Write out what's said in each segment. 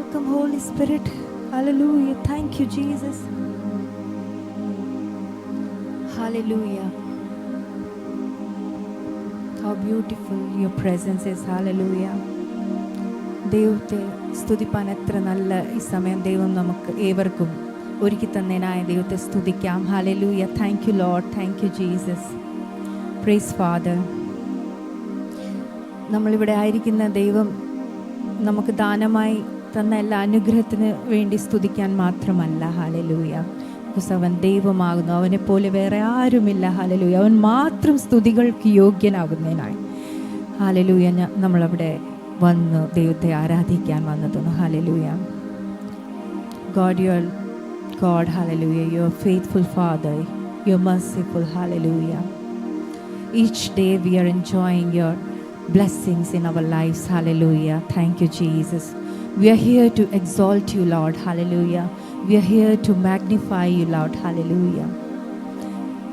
welcome, Holy Spirit. Hallelujah. Thank you, Jesus. Hallelujah. How beautiful your presence is. Hallelujah. ദൈവത്തെ സ്തുതിപ്പാൻ എത്ര നല്ല ഈ സമയം ദൈവം നമുക്ക് ഏവർക്കും ഒരുക്കി തന്നതിനായ ദൈവത്തെ സ്തുതിക്കാം. Hallelujah. Thank you lord. Thank you Jesus. Praise father. നമ്മളിവിടെ ആയിരിക്കുന്ന ദൈവം നമുക്ക് ദാനമായി തന്ന എല്ലാ അനുഗ്രഹത്തിന് വേണ്ടി സ്തുതിക്കാൻ മാത്രമല്ല. ഹല്ലേലൂയ. ബിക്കോസ് അവൻ ദൈവമാകുന്നു. അവനെപ്പോലെ വേറെ ആരുമില്ല. ഹല്ലേലൂയ. അവൻ മാത്രം സ്തുതികൾക്ക് യോഗ്യനാകുന്നതിനായി ഹല്ലേലൂയ നമ്മളവിടെ വന്ന് ദൈവത്തെ ആരാധിക്കാൻ വന്നതാണ്. Hallelujah. God, you are God. Hallelujah. You are faithful Father. You are merciful. Hallelujah. Each day we are enjoying your blessings in our lives. Hallelujah. Thank you, Jesus. We are here to exalt you, Lord. Hallelujah. We are here to magnify you, Lord. Hallelujah.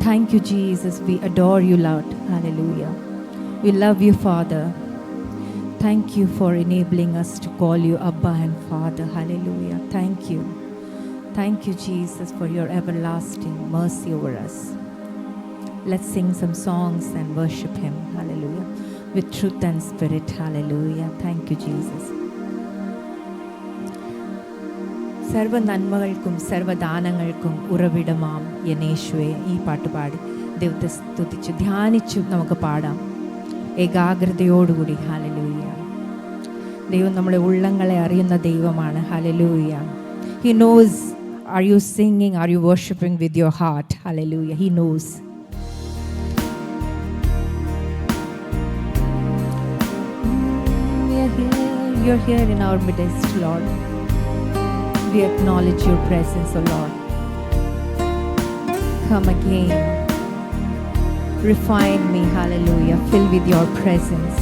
Thank you, Jesus. We adore you, Lord. Hallelujah. We love you, Father. Thank you for enabling us to call you Abba and Father. Hallelujah. Thank you. Thank you, Jesus, for your everlasting mercy over us. Let's sing some songs and worship him. Hallelujah. With truth and spirit. Hallelujah. Thank you, Jesus. സർവ നന്മകൾക്കും സർവദാനങ്ങൾക്കും ഉറവിടമാം യേശുവേ, ഈ പാട്ട് പാടി ദൈവത്തെ സ്തുതിച്ച് ധ്യാനിച്ചു നമുക്ക് പാടാം ഏകാഗ്രതയോടുകൂടി. ഹല്ലേലൂയ. ദൈവം നമ്മുടെ ഉള്ളങ്ങളെ അറിയുന്ന ദൈവമാണ്. Hallelujah. He knows, are you singing, are you worshiping with your heart? Hallelujah. He knows. You're here in our midst, Lord. We acknowledge your presence, O Lord. Come again. Refine me, hallelujah. Fill with your presence.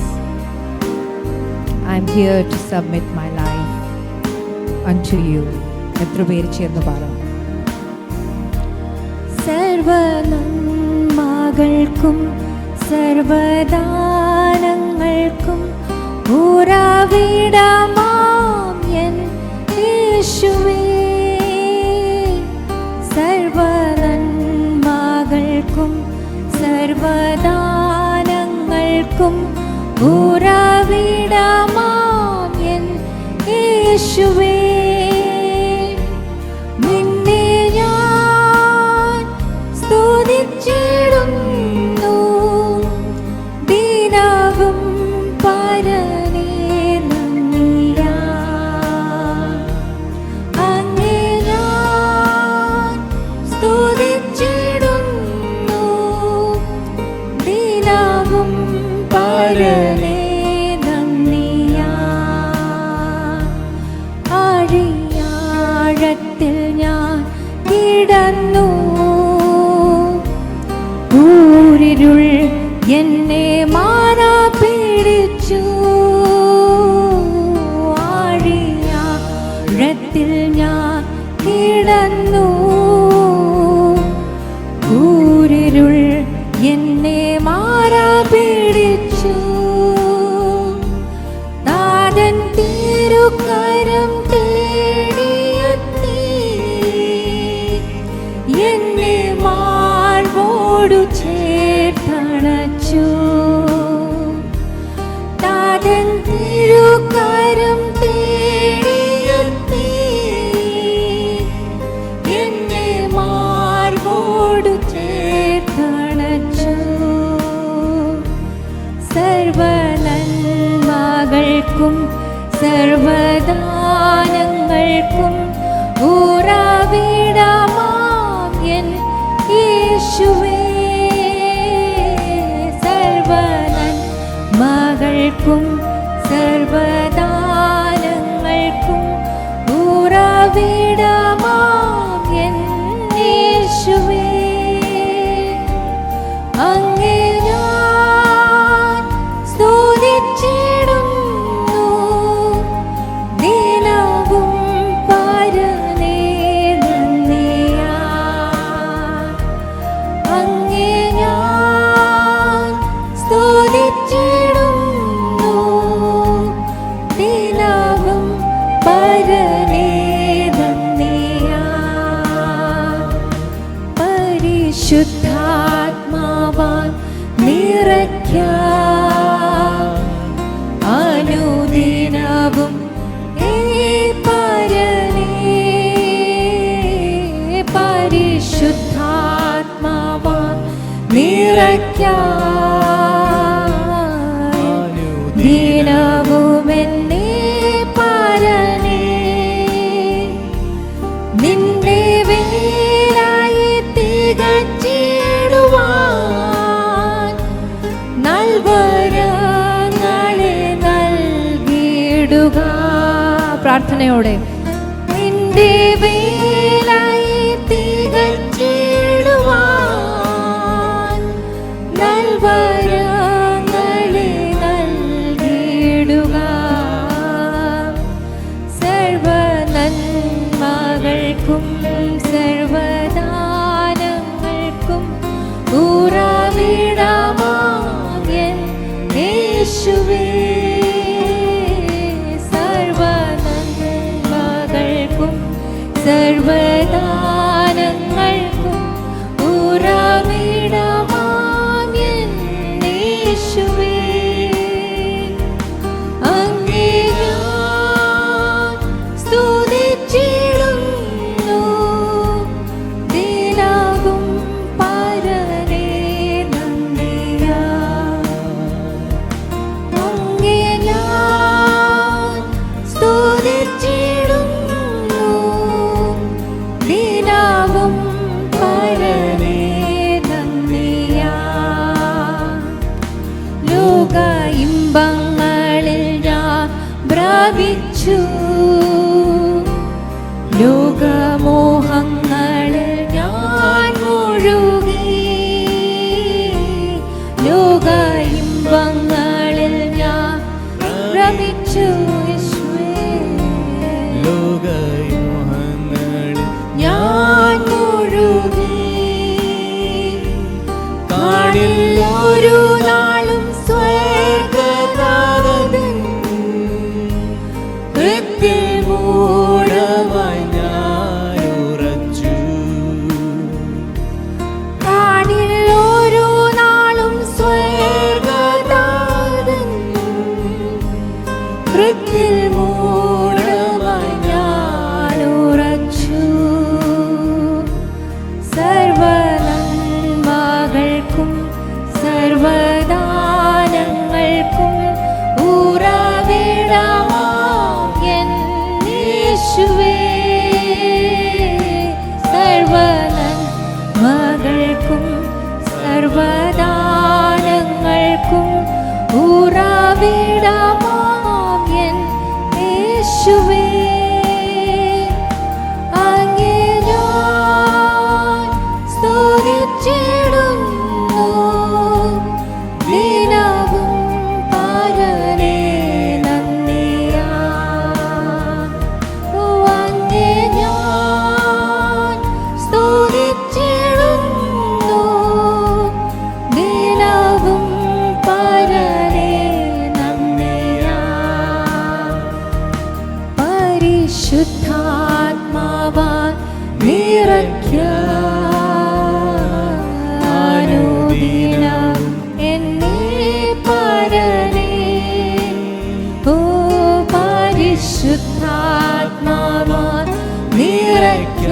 I'm here to submit my life unto you. എത്ര പേര് ചേർന്ന് പാടാം? സർവനന്മകൾക്കും സർവദാനങ്ങൾക്കും ഉറവിടമാം N യേശുവേ, സർവനന്മകൾക്കും സർവദാനങ്ങൾക്കും ഉറവിടമാം N യേശുവേ, നിന്നെ ഞാൻ സ്തുതിച്ചിടുന്നു ദിനവും പരനേ നന്ദിയാ, അങ്ങേ ഞാൻ സ്തുതിച്ചിടുന്നു ദിനവും പരനേ നന്ദിയാ. ആഴിയാഴത്തിൽ ഞാൻ കിടന്നു, ഊരിരുൾ എന്നെ മാറാ പിടിച്ചു. ആഴിയാഴത്തിൽ ഞാൻ കിടന്നു, ഊരിരുൾ എന്നെ മാറാ പിടിച്ചു. നാഥൻ തിരുകരം തേടിയെത്തി എന്നെ മാർവോടു ചേർത്തണച്ചു. നാഥൻ തിരുകരം തേടിയെത്തി എന്നെ മാർവോടു ചേർത്തണച്ചു. സർവനന്മകൾക്കും സർവദാനങ്ങൾക്കും ഉറവിടമാം എൻ യേശുവേ, സർവനന്മകൾക്കും സർവദാനങ്ങൾക്കും ഉറവിടമാം എൻ യേശുവേ, അങ്ങേ ഞാൻ സ്തുതിച്ചിടുന്നു ദിനവും പരനേ നന്ദിയാ, അങ്ങേ ഞാൻ സ്തുതിച്ചിടുന്നു ദിനവും പരനേ അനുദിനവും പരിശുദ്ധാത്മാവാൽ നിറയ്ക്കായി ദിനവും എന്നെ പരനേ നിന്റെ വേലായി തികച്ചിടുവാൻ നൽവരങ്ങളെ നൽകിയിടുക. പ്രാർത്ഥനയോടെ നിന്റെ വേലായി തികച്ചിടുവാൻ നൽവരങ്ങളെ നൽകിയിടുക. സർവനന്മകൾക്കും സർവദാനങ്ങൾക്കും ഉറവിടമാം യേശുവേ. സർവനന്മകൾക്കും സർവദാനങ്ങൾക്കും ഉറവിടമാം യേശുവേ. അങ്ങേ ഞാൻ സ്തുതിച്ചിടുന്നു ദിനവും പരനേ നന്ദിയാൽ. അങ്ങേ ഞാൻ സ്തുതിച്ചിടുന്നു ദിനവും പരനേ നന്ദിയാൽ. ലോക ഇമ്പങ്ങളിൽ ഞാൻ ഭ്രമിച്ചു ലോകമോഹങ്ങളിൽ ഞാൻ മുഴുകി. ലോക ഇമ്പങ്ങളിൽ ഞാൻ ഭ്രമിച്ചു ലോകമോഹങ്ങളിൽ ഞാൻ മുഴുകി. കാണില്ല ഒരു നാളും സ്വർഗ്ഗതാതൻ മൂഢമായി ഞാൻ ഉറച്ചു. കാണില്ല ഒരു നാളും സ്വർഗ്ഗതാതൻ കൃത്തിൽ മൂഢമായി ഞാൻ ഉറച്ചു. സർവനന്മകൾക്കും സർവദാനങ്ങൾക്കും ഉറവിടമാം യേശുവേ. സർവനന്മകൾക്കും സർവദാനങ്ങൾക്കും ഉറവിടമാം യേശുവേ. അങ്ങേ ഞാൻ സ്തുതിച്ചിടുന്നു ദിനവും പരനേ നന്ദിയാൽ. അങ്ങേ ഞാൻ സ്തുതിച്ചിടുന്നു ദിനവും പരനേ നന്ദിയാൽ. പരിശുദ്ധാത്മാവാൽ നിറയ്ക്കാനുദിനം എന്നെ പരനേ. ഓ പരിശുദ്ധാത്മാവാൽ നിറയ്ക്കാനുദിനവും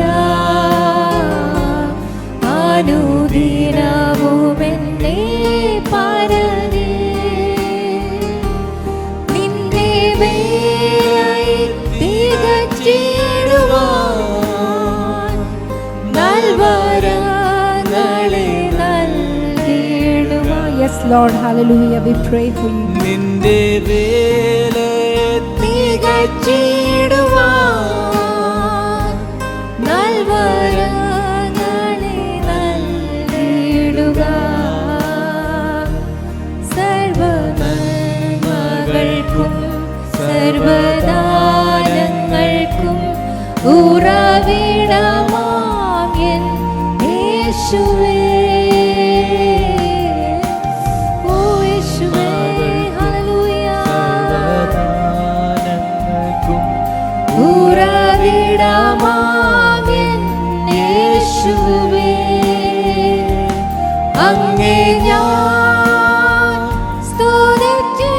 എന്നെ പരനേ. നിന്റെ വേലായി തികച്ചിടുവാൻ നൽവരങ്ങളെ നൽകിയിടുക. Yes Lord, hallelujah, we pray for you. നിന്റെ വേലയെ തികച്ചിടുവാൻ നൽവരങ്ങളെ നൽകിയിടുക. സർവനന്മകൾക്കും സർവദാനങ്ങൾക്കും ഉറവിടമാം യേശുവേ. ഓ യേശുവേ, ഹല്ലേലൂയ. സർവദാനങ്ങൾക്കും ഉറവിടമാം യേശുവേ. അങ്ങേ ഞാൻ സ്തുതിച്ചിടുന്നു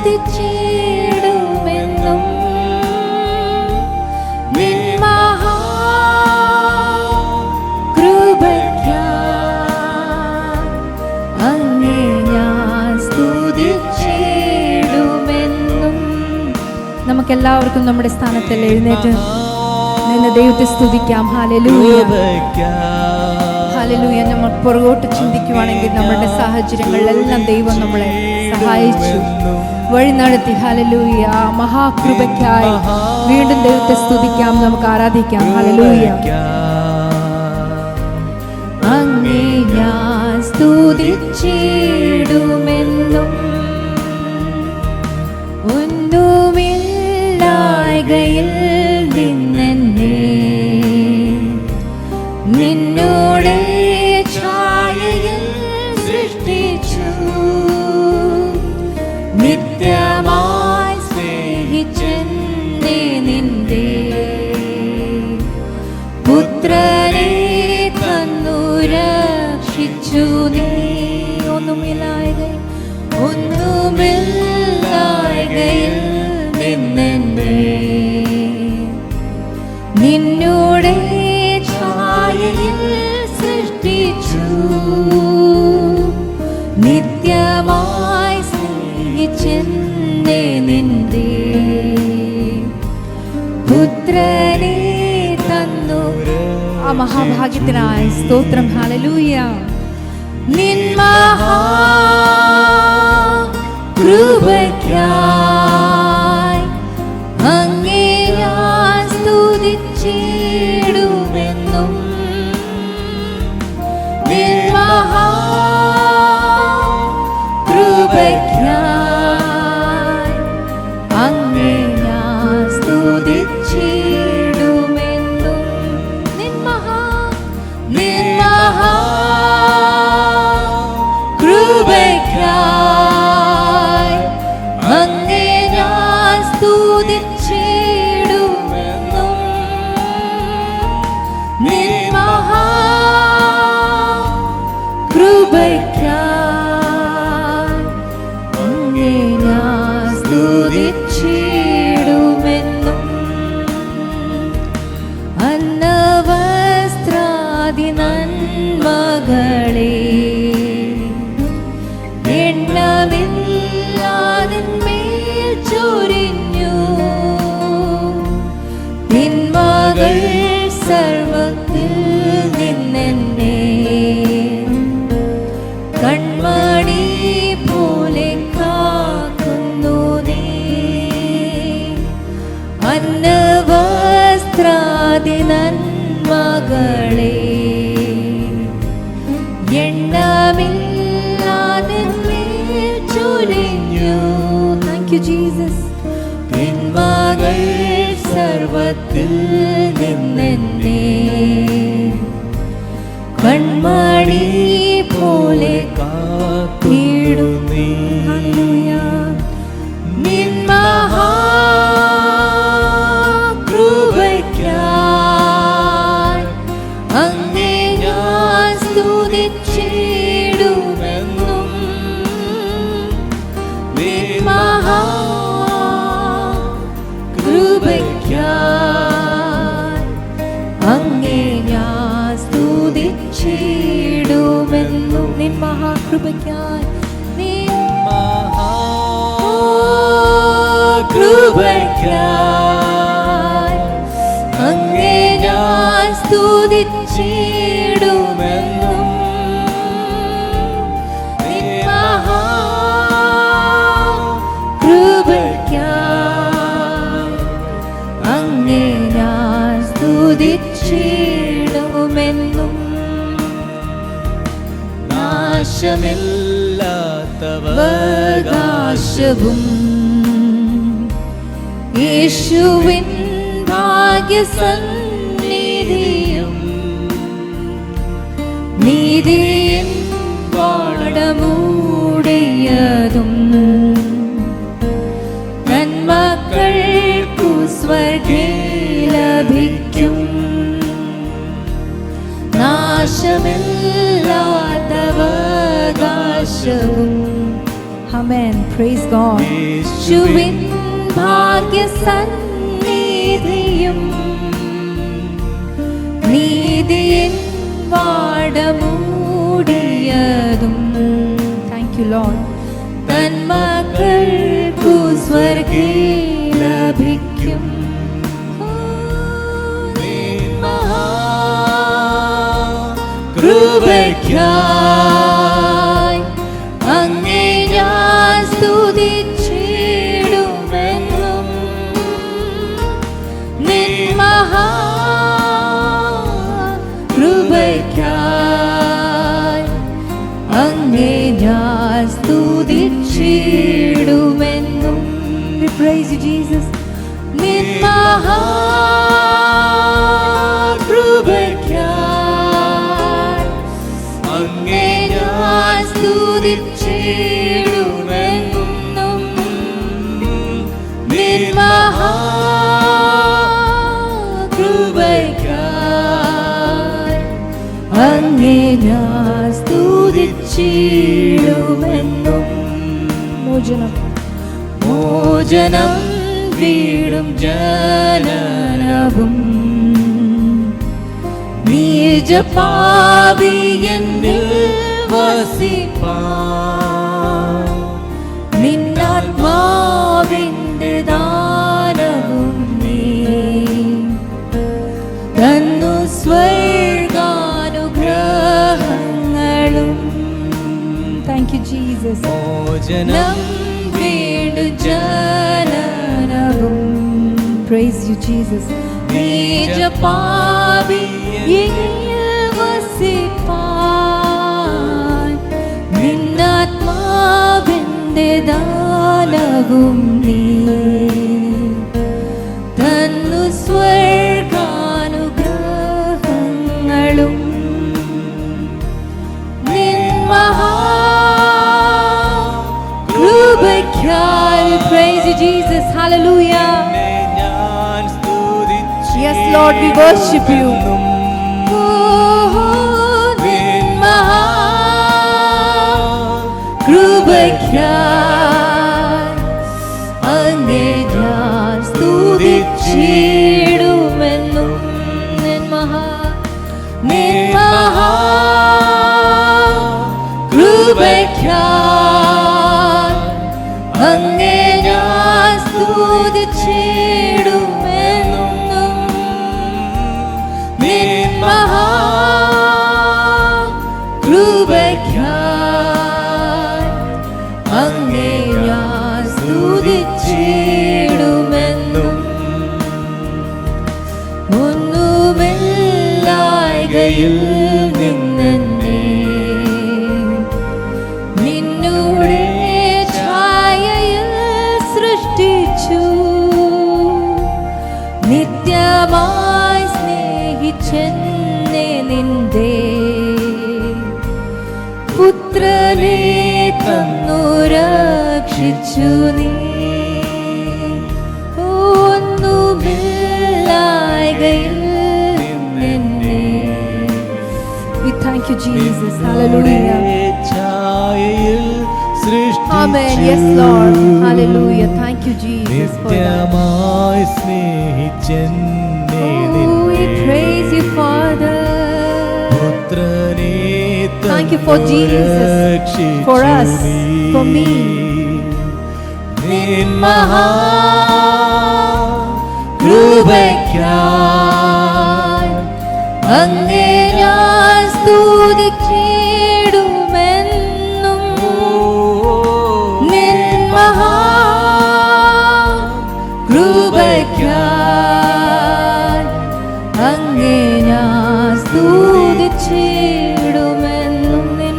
സ്തുതിച്ചിടുമെന്നും നിൻ മഹാകൃപയ്ക്കായി അങ്ങേ ഞാൻ സ്തുതിച്ചിടുമെന്നും. നമുക്കെല്ലാവർക്കും നമ്മുടെ സ്ഥാനത്തിൽ എഴുന്നേറ്റ് നിന്ന് ദൈവത്തെ സ്തുതിക്കാം. Hallelujah, hallelujah. നമ്മൾ പുറകോട്ട് ചിന്തിക്കുവാണെങ്കിൽ നമ്മുടെ സാഹചര്യങ്ങളിലെല്ലാം ദൈവം നമ്മളെ സഹായിച്ചു, വഴി നടത്തി. ഹല്ലേലൂയ. മഹാകൃപയ്ക്കായി വീണ്ടും ദൈവത്തെ സ്തുതിക്കാം, നമുക്ക് ആരാധിക്കാം. ഹല്ലേലൂയ. അങ്ങേ ഞാൻ സ്തുതിച്ചിടുമെന്നും ഒന്നുമില്ലായ്കയിൽ നിന്നെന്നെ നിന്നോടെ ഛായയിൽ സൃഷ്ടിച്ചു, നിത്യമായി സ്നേഹിച്ചെന്നെ നിന്റെ പുത്രനെ തന്നു രക്ഷിച്ചു നീ. ഒന്നുമില്ലായ്കയിൽ നിന്നെന്നെ നിന്നോടെ ഛായയിൽ സൃഷ്ടിച്ചു, നിത്യമായി സ്നേഹിച്ചെന്നെ നിന്റെ പുത്രനെ തന്നു. ആ മഹാഭാഗ്യത്തിനായി സ്തോത്രം. ഹല്ലേലൂയ. നിൻ മഹാകൃപയ്ക്കായി അങ്ങേ ഞാൻ സ്തുതിച്ചിടുമെന്നും നിൻ മഹാകൃപയ്ക്കായി അങ്ങേ ഞാൻ സ്തുതിച്ചിടുമെന്നും നിൻ മഹാകൃപയ്ക്കായി അങ്ങേ ഞാൻ സ്തുതിച്ചിടുമെന്നും നിൻ മഹാകൃപയ്ക്കായി അങ്ങേ ഞാൻ സ്തുതിച്ചിടുമെന്നും. അന്നവസ്ത്രാദി നന്മകളെ എണ്ണമില്ലാതിന്മേൽ ചൊരിഞ്ഞു, തിന്മകൾ സർവത്തിൽ നിന്നെന്നെ കൺമണി പോലെ കാക്കുന്നു നീ. അന്നവസ്ത്രാദി നന്മകളെ എണ്ണമില്ലാതിന്മേൽ ചൊരിഞ്ഞു. Thank you Jesus. തിന്മകൾ സർവത്തിൽ നിന്നെന്നെ കൺമണി പോലെ കാത്തിടുന്നു. നിൻ മഹാകൃപയ്ക്കായി അങ്ങേ ഞാൻ സ്തുതിച്ചിടുമെന്നും നിൻ മഹാകൃപയ്ക്കായി അങ്ങേ ഞാൻ സ്തുതിച്ചിടുമെന്നും നിൻ മഹാകൃപയ്ക്കായി നിൻ മഹാകൃപയ്ക്കായി അങ്ങേ ഞാൻ സ്തുതിച്ചിടുമെന്നും നിൻ മഹാകൃപയ്ക്കായി അങ്ങേ ഞാൻ സ്തുതിച്ചിടുമെന്നും. നാശമില്ലാത്തവകാശവും യേശുവിൻ ഭാഗ്യസന്നിധിയും നീതിയിൻ പാടമൂടിയതും നന്മക്കൾക്കു സ്വർഗ്ഗേ ലഭിക്കും. നാശമില്ലാത്തവകാശവും Amen. Praise God. യേശുവിൻ ഭാഗ്യസന്നിധിയും നീതിയിൻ വാടമൂടിയതും. Thank you, Lord. തന്മക്കൾക്കു സ്വർഗ്ഗീയ ലഭിക്കും. കൃപയ്ക്കായി അങ്ങേ ഞാൻ സ്തുതിച്ചിടുമെന്നും നിൻ മഹാകൃപയ്ക്കായി അങ്ങേ ഞാൻ സ്തുതിച്ചിടുമെന്നും. We praise you, Jesus. നിൻ മഹാകൃപയ്ക്കായി അങ്ങേ ഞാൻ സ്തുതിച്ചിടുമെന്നും നിൻ മഹാകൃപയ്ക്കായി അങ്ങേ ഞാൻ സ്തുതിച്ചിടുമെന്നും. മോചനം വീടും ജനനവും നീജപാപി എന്നിൽ വസിപ്പാൻ നിന്നാത്മാവിന്റെ ദാനവും നീ തന്നു സ്വർഗാനുഗ്രഹങ്ങളും. Thank you, Jesus. മോചനം വീണ്ടും ജനനവും. Praise you, Jesus. നീജപാപി വസിപ്പാൻ നിന്നാത്മാവിന്റെ ദാനവും നീ തന്നു സ്വർഗാനുഗ്രഹങ്ങളും. നിൻ മഹാകൃപയ്ക്കായി. Praise you, Jesus. Hallelujah. Yes, Lord, we worship you. നിൻ മഹാകൃപയ്ക്കായി അങ്ങേ ഞാൻ സ്തുതിച്ചിടുമെന്നും നിൻ മഹാകൃപയ്ക്കായി അങ്ങേ ഞാൻ സ്തുതിച്ചിടുമെന്നും നിൻ മഹാകൃപയ്ക്കായി അങ്ങേ ഞാൻ സ്തുതിച്ചിടുമെന്നും. ഒന്നുമില്ലായ്കയിൽ നിന്നെന്നെ നിന്നുടെ ഛായയിൽ സൃഷ്ടിച്ചു. നിത്യമായി സ്നേഹിച്ചെന്നെ നിന്റെ പുത്രനെ തന്നു രക്ഷിച്ചു നീ. ഒന്നുമില്ലായ്കയിൽ നിന്നെ. We thank you, Jesus. Hallelujah. Amen. Yes, Lord. Hallelujah. Thank you, Jesus, for that. Oh, we praise you, Father. Thank you for Jesus, for us, for me. നിൻ മഹാകൃപയ്ക്കായി അങ്ങേ ഞാൻ സ്തുതിച്ചിടുമെന്നും നിൻ മഹാകൃപയ്ക്കായി അങ്ങേ ഞാൻ സ്തുതിച്ചിടുമെന്നും നിൻ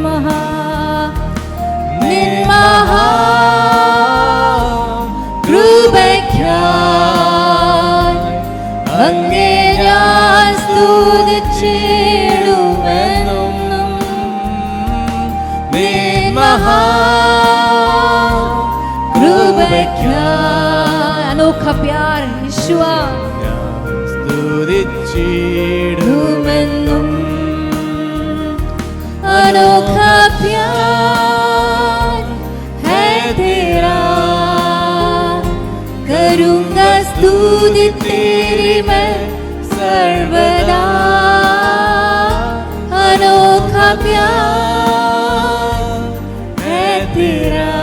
മഹാകൃപയ്ക്കായി അങ്ങേ ഞാൻ സ്തുതിച്ചിടുമെന്നും നിൻ മഹാകൃപയ്ക്കായി. അനോഖാ പ്യാർ യേശുവാ സ്തുതിച്ചിടുമെന്നും अनोखा प्यार है स्तुति तेरी मैं सर्वदा, अनोखा प्यार है तेरा,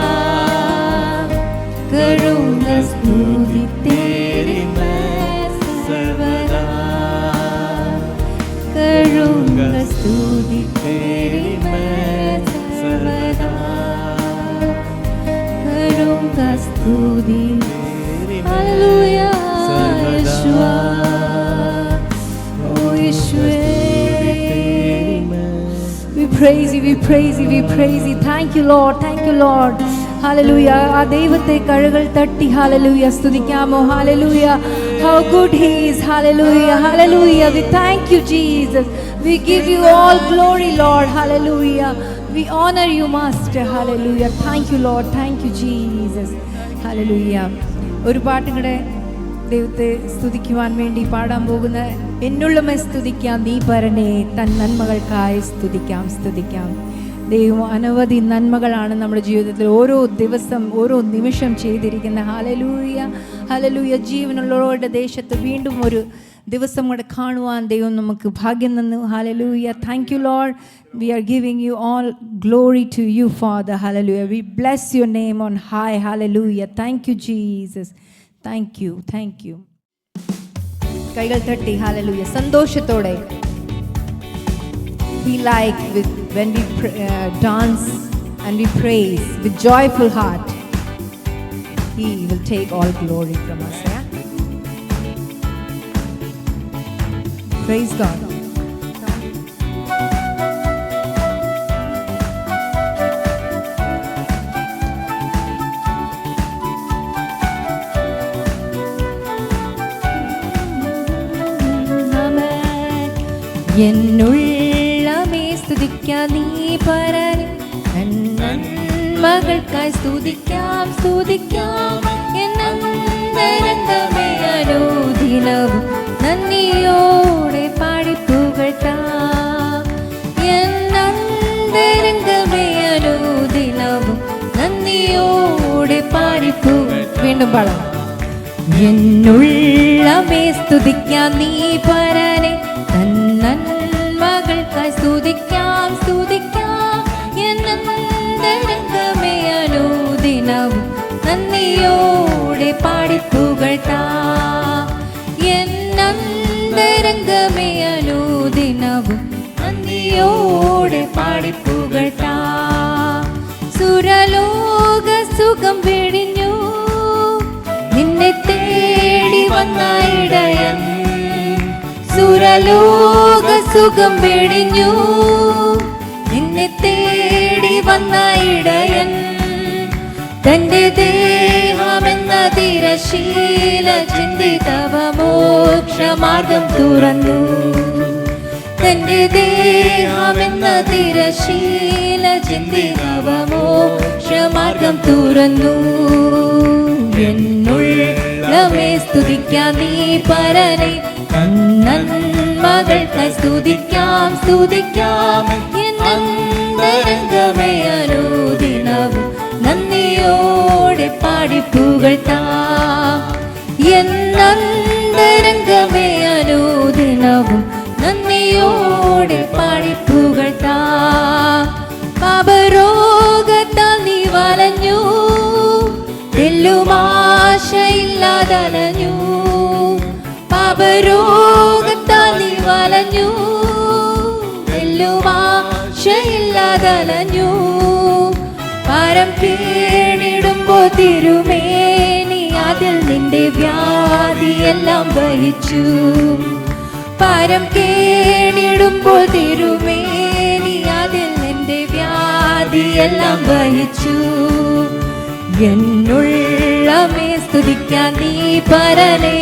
करूँगा स्तुति तेरी मैं सर्वदा, करूँगा स्तुति तेरी मैं सर्वदा, करूँगा स्तुति हालेलुया यीशुआ, ओ यीशुए, we praise you, we praise you, we praise you. Thank you Lord, thank you Lord. Hallelujah. ആ ദൈവത്തെ കഴുകൾ തട്ടി hallelujah സ്തുതിക്കാമോ? hallelujah. How good he is. hallelujah, hallelujah. We thank you Jesus. We give you all glory Lord. hallelujah. We honor you Master. hallelujah. Thank you Lord. Thank you Jesus. hallelujah. ഒരു പാട്ടും കൂടെ ദൈവത്തെ സ്തുതിക്കുവാൻ വേണ്ടി പാടാൻ പോകുന്ന എന്നുള്ളമേ സ്തുതിക്കാം നീ പരനെ തൻ നന്മകൾക്കായി സ്തുതിക്കാം സ്തുതിക്കാം. ദൈവം അനവധി നന്മകളാണ് നമ്മുടെ ജീവിതത്തിൽ ഓരോ ദിവസം ഓരോ നിമിഷം ചെയ്തിരിക്കുന്ന. Hallelujah hallelujah. ജീവനുള്ളവരുടെ ദേശത്ത് വീണ്ടും ഒരു ദിവസം കൂടെ കാണുവാൻ ദൈവം നമുക്ക് ഭാഗ്യം തന്നു. Hallelujah. Thank you Lord. We are giving you all glory to you Father. Hallelujah. We bless your name on high. Hallelujah. Thank you Jesus. Thank you. Thank you. കൈകൾ തട്ടി hallelujah സന്തോഷത്തോടെ. We like when we dance and we praise with joyful heart. He will take all glory from us. Yeah? Praise God. എന്നുള്ളമേ സ്തുതിക്കാം നീ പരനെ തൻ നന്മകൾക്കായി സ്തുതിക്കാം സ്തുതിക്കാം. എന്നന്തരംഗമേ അനുദിനവും നന്ദിയോടെ പാടിപ്പുകഴ്ത്താം. എന്നന്തരംഗമേ അനുദിനവും നന്ദിയോടെ പാടിപ്പുകഴ്ത്താം. വീണ്ടും പാടാം. എന്നുള്ളമേ സ്തുതിക്കാം നീ പരനെ തൻ നന്മകൾക്കായി സ്തുതിക്കാം സ്തുതിക്കാം. എന്നന്തരംഗമേ അനുദിനവും നന്ദിയോടെ പാടിപ്പുകഴ്ത്താം. എന്നന്തരംഗമേ അനുദിനവും നന്ദിയോടെ പാടിപ്പുകഴ്ത്താം. സുരലോക സുഖം വെടിഞ്ഞു നിന്നെ തേടി വന്ന ഇടയൻ, സുരലോക സുഖം വെടിഞ്ഞു നിന്നെ തേടി വന്ന ഇടയൻ, തന്റെ ദേഹമെന്ന തിരശീല ചിന്തി തവ മോക്ഷമാർഗം തുറന്നു. തന്റെ ദേഹമെന്ന തിരശീല ചിന്തി തവ മോക്ഷമാർഗം തുറന്നു. എന്നുള്ളമേ സ്തുതിക്കാം നീ പരനെ നന്മകൾക്കായി സ്തുതിക്കാം സ്തുതിക്കാം. എന്നന്തരംഗമേ അനുദിനവും നന്ദിയോടെ പാടിപ്പുകഴ്ത്താം. എന്നന്തരംഗമേ അനുദിനവും നന്ദിയോടെ പാടിപ്പുകഴ്ത്താം. പാപരോഗത്താൽ നീ വലഞ്ഞു തെല്ലുമാശയില്ലാതലഞ്ഞു. പാപരോഗത്താൽ നീ വലഞ്ഞു തെല്ലുമാശയില്ലാതലഞ്ഞു. പരം കേണിടുമ്പോ തിരുമേനി അതിൽ നിന്റെ വ്യാധിയെല്ലാം വഹിച്ചു. പരം കേണിടുമ്പോൾ തിരുമേനി അതിൽ നിന്റെ വ്യാധിയെല്ലാം വഹിച്ചു. എന്നുള്ളമേ സ്തുതിക്കാം നീ പരനെ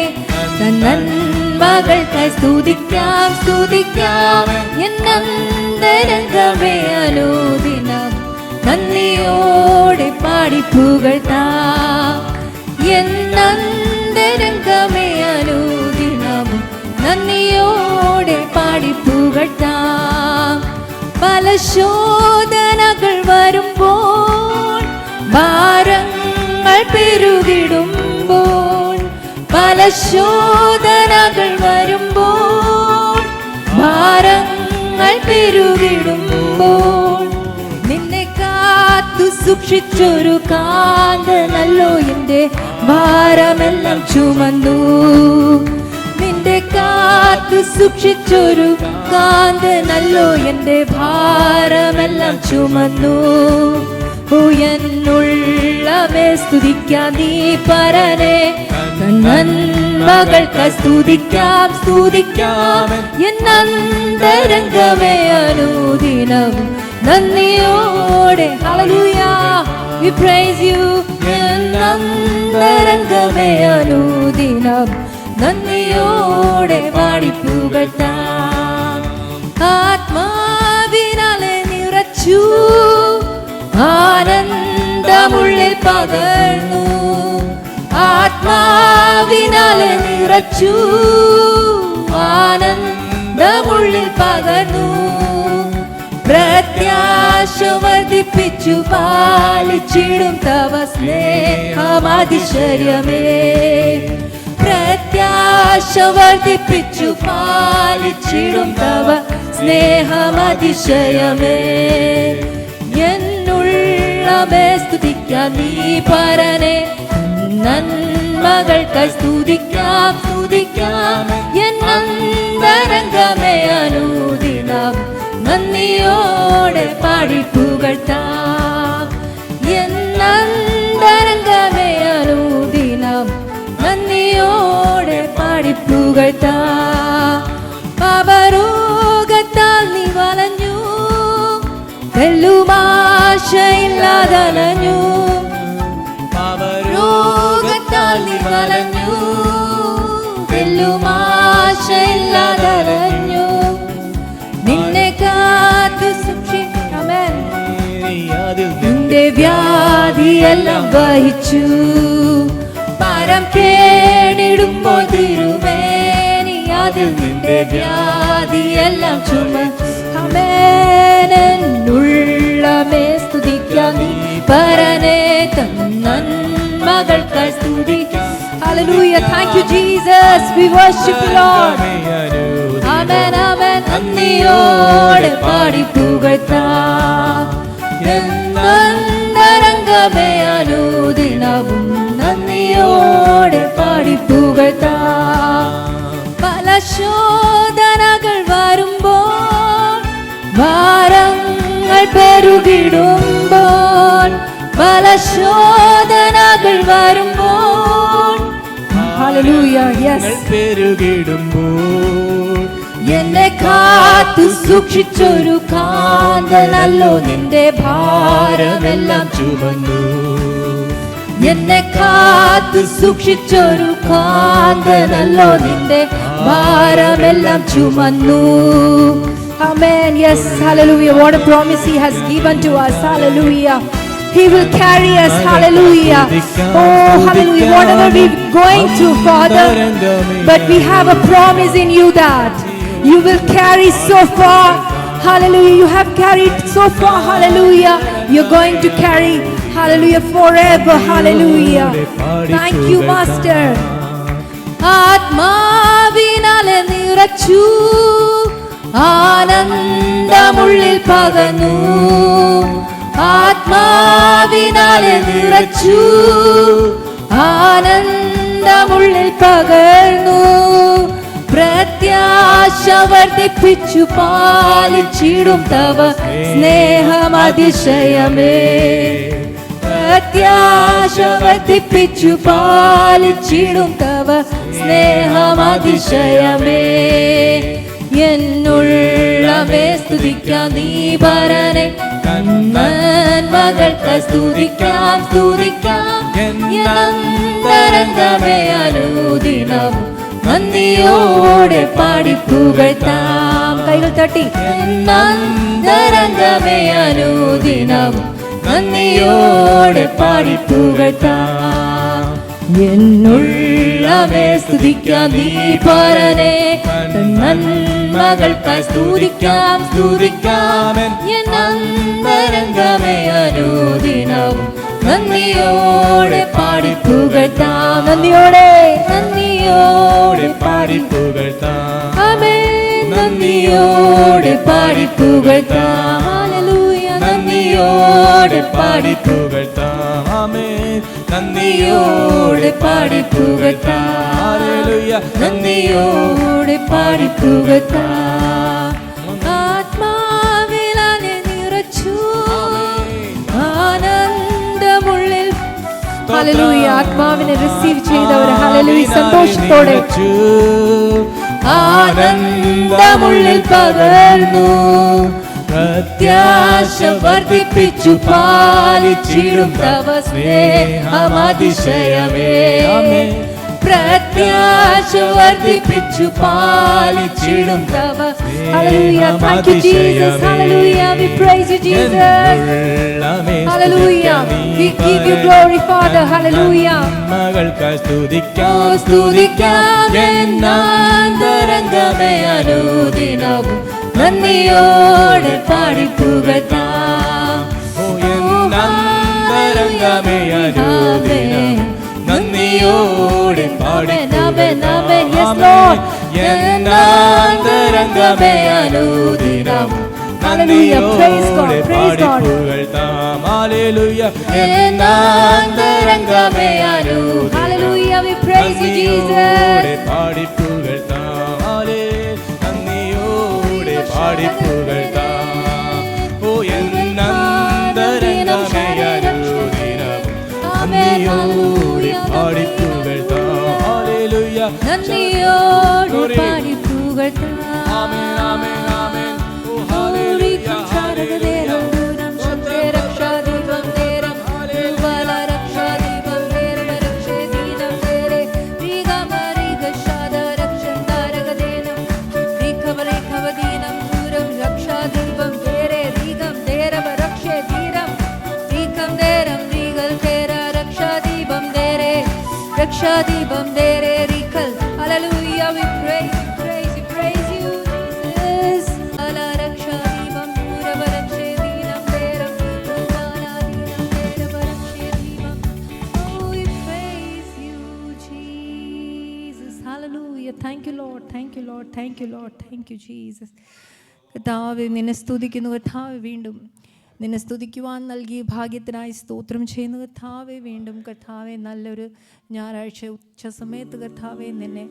നന്മകൾക്കായി സ്തുതിക്കാം സ്തുതിക്കാം. എന്നന്തരംഗമേ അനുദിനം നന്ദിയോടെ പാടിപ്പുകഴ്ത്താം. എന്നന്തരംഗമേ അനുദിനവും നന്ദിയോടെ പാടിപ്പുകഴ്ത്താം. പല ശോധനകൾ വരുമ്പോൾ ഭാരങ്ങൾ പെരുകിടുമ്പോൾ, പല ശോധനകൾ വരുമ്പോൾ, ഭാരങ്ങൾ പെരുകിടുമ്പോൾ, നിന്നെ കാത്തു സൂക്ഷിച്ചൊരു കാന്തനല്ലോ എന്റെ ഭാരമെല്ലാം ചുമന്നു. നിന്റെ കാത്തു സൂക്ഷിച്ചൊരു കാന്തനല്ലോ എന്റെ ഭാരമെല്ലാം ചുമന്നു. എന്നുള്ളവേ സ്തുതിക്കാം നീ പരനെ, നന്മകൾക്ക് സ്തുതിക്കാം സ്തുതിക്കാം. എന്നന്തരംഗമേ അനുദിനവും നന്ദിയോടെ Hallelujah we praise you. എന്നന്തരംഗമേ അനുദിനം നന്ദിയോടെ പാടിപ്പുകഴ്ത്താം. ആത്മാവിനാലെ നിറച്ചു, ആനന്ദമുള്ളിൽ പകർന്നു. ആത്മാവിനാലെ നിറച്ചു, ആനന്ദമുള്ളിൽ പകർന്നു. പ്രത്യാശ വർദ്ധിപ്പിച്ചു പാലിച്ചിടും തവ സ്നേഹമതിശയമേ. പ്രത്യാശ വർദ്ധിപ്പിച്ചു പാലിച്ചിടും തവ സ്നേഹമതിശയമേ. എന്നുള്ളവേ സ്തുതിക്കാം നീ പരനെ, നന്മകൾക്ക് സ്തുതിക്കാം സ്തുതിക്കാം. എന്നന്തരംഗമേ അനുദിനം നന്ദിയോടെ പാടിപ്പുകഴ്ത്താം. എന്നന്തരംഗമേ അനുദിനം നന്ദിയോടെ പാടിപ്പുകഴ്ത്താം. പാപരോഗത്താൽ നീ വലഞ്ഞു, തെല്ലുമാശയില്ലാതലഞ്ഞു. പാപരോഗത്താൽ നീ വലഞ്ഞു, തെല്ലുമാശയില്ലാതലഞ്ഞു. നിന്നെ കാത്തു സൂക്ഷിക്കാമേ, നിന്റെ വ്യാധിയെല്ലാം വഹിച്ചു. പരം കേണിടുമ്പോൾ തിരുമേനി അതിൽ നിന്റെ വ്യാധിയെല്ലാം ചുമന്നേ. എന്നുള്ളമേ സ്തുതിക്കാം നീ പരനെ, നന്മകൾക്ക് സ്തുതിക്കാം. Hallelujah, thank you Jesus, we worship you Lord. Amen, amen. നന്ദിയോടെ പാടിപ്പുകഴ്ത്താം. എന്നന്തരംഗമേ അനുദിനവും നന്ദിയോടെ പാടിപ്പുകഴ്ത്താം. പല ശോധനകൾ വരുമ്പോൾ, ഭാരങ്ങൾ പെരുകിടുമ്പോൾ, പല ശോധനകൾ വരുമ്പോൾ, Hallelujah, yes, പെരുകിടുമ്പോൾ, എന്നെ കാത്തു സൂക്ഷിച്ചൊരു കാന്തനല്ലോ നിന്റെ ഭാരമെല്ലാം ചുമന്നു. എന്നെ കാത്തു സൂക്ഷിച്ചൊരു കാന്തനല്ലോ നിന്റെ ഭാരമെല്ലാം ചുമന്നു. Amen, yes, hallelujah. What a promise he has given to us. Hallelujah. He will carry us. Hallelujah. Oh, hallelujah. Whatever we're going through, Father, but we have a promise in you that you will carry so far. Hallelujah. You have carried so far. Hallelujah. You're going to carry, hallelujah, forever. Hallelujah. Thank you, Master. ആത്മാവിനാലെ നിറച്ചു, ആനന്ദമുള്ളിൽ പകർന്നു. ആത്മാവിനാലെ നിറച്ചു, ആനന്ദമുള്ളിൽ പകർന്നു. പ്രത്യാശ വർദ്ധിപ്പിച്ചു പാലിച്ചിടും തവ സ്നേഹമതിശയമേ. പ്രത്യാശ വർദ്ധിപ്പിച്ചു പാലിച്ചിടും തവ സ്നേഹമതിശയമേ. എന്നുള്ളവേ സ്തുതിക്കാം നീ പരനെ, നന്മകൾക്ക് സ്തുതിക്കാം സ്തുതിക്കാം. എന്നന്തരംഗമേ അനുദിനം നന്ദിയോടെ പാടിപ്പുകഴ്ത്താം. കൈകൾ തട്ടി. എന്നന്തരംഗമേ അനുദിനം നന്ദിയോടെ പാടിപ്പുകഴ്ത്താം. എന്നുള്ളവേ സ്തുതിക്കാം നീ പരനെ, നന്മകൾക്ക് സ്തുതിക്കാം സ്തുതിക്കാം. എന്നന്തരംഗമേ അനുദിനം നന്ദിയോടെ പാടിപ്പുകഴ്ത്താം. നന്ദിയോടെ നന്ദിയോടെ പാടി പുകഴ്ത്താം. ആമേൻ. നന്ദിയോടെ പാടി പുകഴ്ത്താം. ഹല്ലേലൂയ. നന്ദിയോടെ പാടി പുകഴ്ത്താം. ആമേൻ. നന്ദിയോടെ പാടി പുകഴ്ത്താം. ഹല്ലേലൂയ. നന്ദിയോടെ പാടി പുകഴ്ത്താം. ആത്മാവിൽ അങ്ങ് നിറച്ചു ആനന്ദമുള്ളിൽ. ഹല്ലേലൂയ. ആത്മാവിനെ റിസീവ് ചെയ്തവർ ഹല്ലേലൂയ സന്തോഷത്തോടെ ആനന്ദമുള്ളിൽ പകർന്നു പ്രത്യാശ വർദ്ധിപ്പിച്ചു പാലിച്ചിടും തവ സ്നേഹമതിശയമേ. ആമേൻ. പ്രത്യാശ വർദ്ധിപ്പിച്ചു പാലിച്ചിടും തവ Hallelujah. Thank you, Jesus. Hallelujah. We praise you, Jesus. Hallelujah. We give you glory, Father. Hallelujah. മകൾക്കായി സ്തുതിക്കാം, സ്തുതിക്കാം എന്നാന്തരംഗമേ അനുദിനവും നന്ദിയോടെ പാടി പുകഴ്ത്താം. എന്നാന്തരംഗമേ അനുദിനവും നന്ദിയോടെ പാടി പുകഴ്ത്താം. എന്നാന്തരംഗമേ അനുദിനം നന്ദിയോടെ പാടി പുകഴ്ത്താം. ഹല്ലേലൂയ. എന്നാന്തരംഗമേ അനുദിനം Hallelujah. We praise you, നന്ദിയോടെ Jesus. പാടി പുകഴ്ത്താം. നന്ദിയോടെ പാടി പുകഴ്ത്താം. ഓ എന്നാന്തരംഗമേ അനുദിനം നന്ദിയോടെ പാടി പുകഴ്ത്താം. ഹല്ലേലൂയ. നന്ദിയോടെ പാടി പുകഴ്ത്താം. ആമേൻ, ആമേൻ, ആമേൻ. ഓ ഹല്ലേലൂയ, ഹല്ലേലൂയ. രക്ഷാദീപം തേരെ റിക്കൽ. Hallelujah. We praise you, praise you, praise you, Jesus. അലാ രക്ഷാദീപം പൂരവരക്ഷേ ദീനം തേരം പൂവാലാദീനം തേരവരക്ഷേ ദീപം. Oh, we praise you, Jesus. Hallelujah. Thank you, Lord. Thank you, Lord. Thank you, Lord. Thank you, Jesus. കർത്താവേ, നിന്നെ സ്തുതിക്കുന്നു കർത്താവേ. വീണ്ടും നിന്നെ സ്തുതിക്കുവാൻ നൽകിയ ഭാഗ്യത്തിനായി സ്തോത്രം ചെയ്യുന്നു കർത്താവേ. വീണ്ടും കർത്താവേ, നല്ലൊരു ഞായറാഴ്ച ഉച്ച സമയത്ത് കർത്താവേ നിന്നെ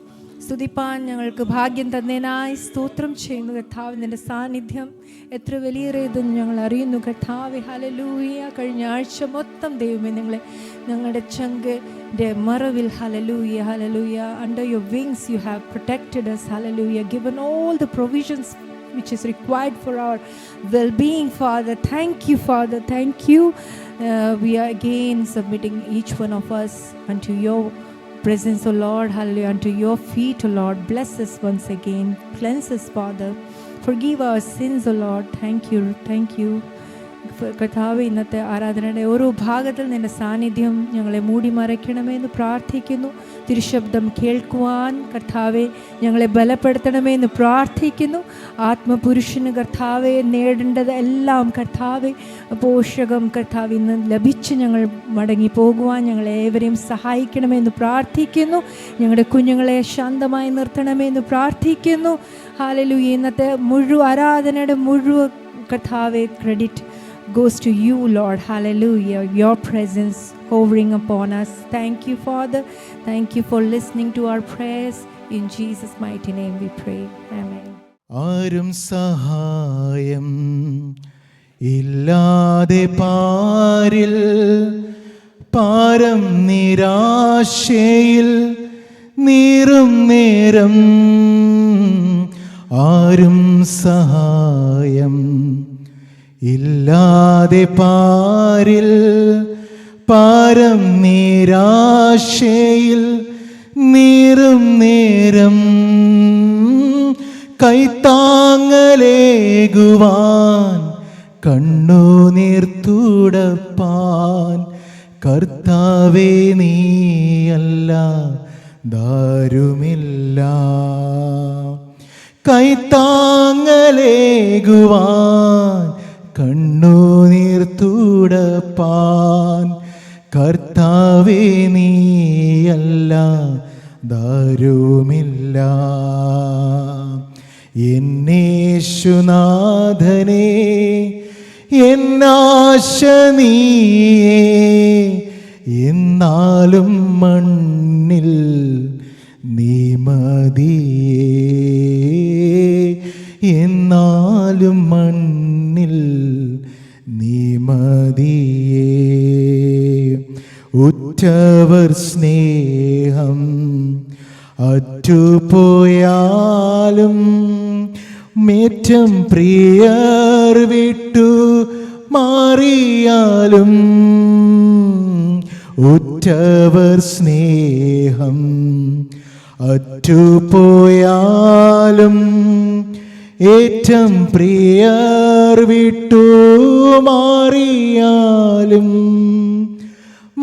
സ്തുതിപ്പാൻ ഞങ്ങൾക്ക് ഭാഗ്യം തന്നതിനായി സ്തോത്രം ചെയ്യുന്നു കർത്താവേ. നിന്റെ സാന്നിധ്യം എത്ര വലിയേറിയതെന്ന് ഞങ്ങൾ അറിയുന്നു കർത്താവേ. ഹല്ലേലൂയ. കഴിഞ്ഞ ആഴ്ച മൊത്തം ദൈവമേ ഞങ്ങളുടെ ചങ്കിൻ്റെ മറവിൽ hallelujah, hallelujah, under your wings you have protected us. Hallelujah. given all the provisions which is required for our well-being, Father. Thank you, Father. Thank you. We are again submitting each one of us unto your presence, O Lord. Hallelujah. Unto your feet, O Lord. Bless us once again. Cleanse us, Father. Forgive our sins, O Lord. Thank you. Thank you. കർത്താവേ, ഇന്നത്തെ ആരാധനയുടെ ഓരോ ഭാഗത്തിൽ നിന്റെ സാന്നിധ്യം ഞങ്ങളെ മൂടി മറയ്ക്കണമെന്ന് പ്രാർത്ഥിക്കുന്നു. തിരുശബ്ദം കേൾക്കുവാൻ കർത്താവെ ഞങ്ങളെ ബലപ്പെടുത്തണമെന്ന് പ്രാർത്ഥിക്കുന്നു. ആത്മപുരുഷന് കർത്താവെ നേടേണ്ടത് എല്ലാം കർത്താവെ പോഷകം കർത്താവ് ഇന്ന് ലഭിച്ച് ഞങ്ങൾ മടങ്ങി പോകുവാൻ ഞങ്ങളേവരെയും സഹായിക്കണമെന്ന് പ്രാർത്ഥിക്കുന്നു. ഞങ്ങളുടെ കുഞ്ഞുങ്ങളെ ശാന്തമായി നിർത്തണമെന്ന് പ്രാർത്ഥിക്കുന്നു. ഹല്ലേലൂയ. ഇന്നത്തെ ആരാധനയുടെ മുഴുവൻ കർത്താവെ credit goes to you, Lord. Hallelujah. Your presence hovering upon us. Thank you, Father. Thank you for listening to our prayers. In Jesus' mighty name we pray. Amen. ആരും സഹായം ഇല്ലാതെ പാരിൽ പാരം നിരാശയിൽ നീറും നേരം ആരും സഹായം ഇല്ലാതെ പാരിൽ പാരം നിരാശയിൽ നീറും നേരം കൈത്താങ്ങലേകുവാൻ കണ്ണുനീർ തുടപ്പാൻ കർത്താവേ നീയല്ല ദാരുമില്ല. കൈത്താങ്ങലേകുവാൻ കണ്ണുനീർ തുടപ്പാൻ കർത്താവേ നീയല്ല ദാരുമില്ല. എന്നേശുനാഥനേ, എന്നാശ നീയേ, എന്നാലും മണ്ണിൽ നീ മതിയേ, എന്നാലും മണ്ണിൽ നീ മതിയേ. ഉറ്റവർ സ്നേഹം അറ്റുപോയാലും മേറ്റം പ്രിയർ വിട്ടു മാറിയാലും, ഉറ്റവർ സ്നേഹം അറ്റുപോയാലും ഏറ്റം പ്രിയർ വിട്ടു മാറിയാലും,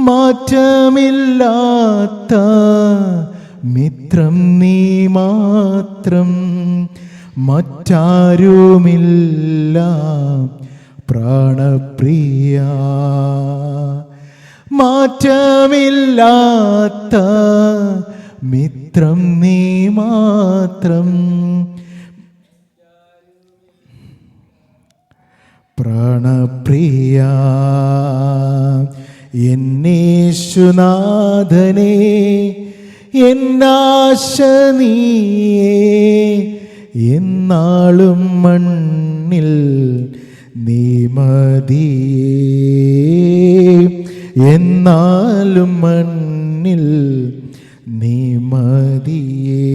മാറ്റമില്ലാത്ത മിത്രം നീ മാത്രം, മറ്റാരുമില്ല പ്രാണപ്രിയ. മാറ്റമില്ലാത്ത മിത്രം നീ മാത്രം, പ്രാണപ്രിയ. എന്നേശുനാഥനേ, എന്നാശ നീയേ, എന്നാളും മണ്ണിൽ നീ മതിയേ, എന്നാലും മണ്ണിൽ നീ മതിയേ.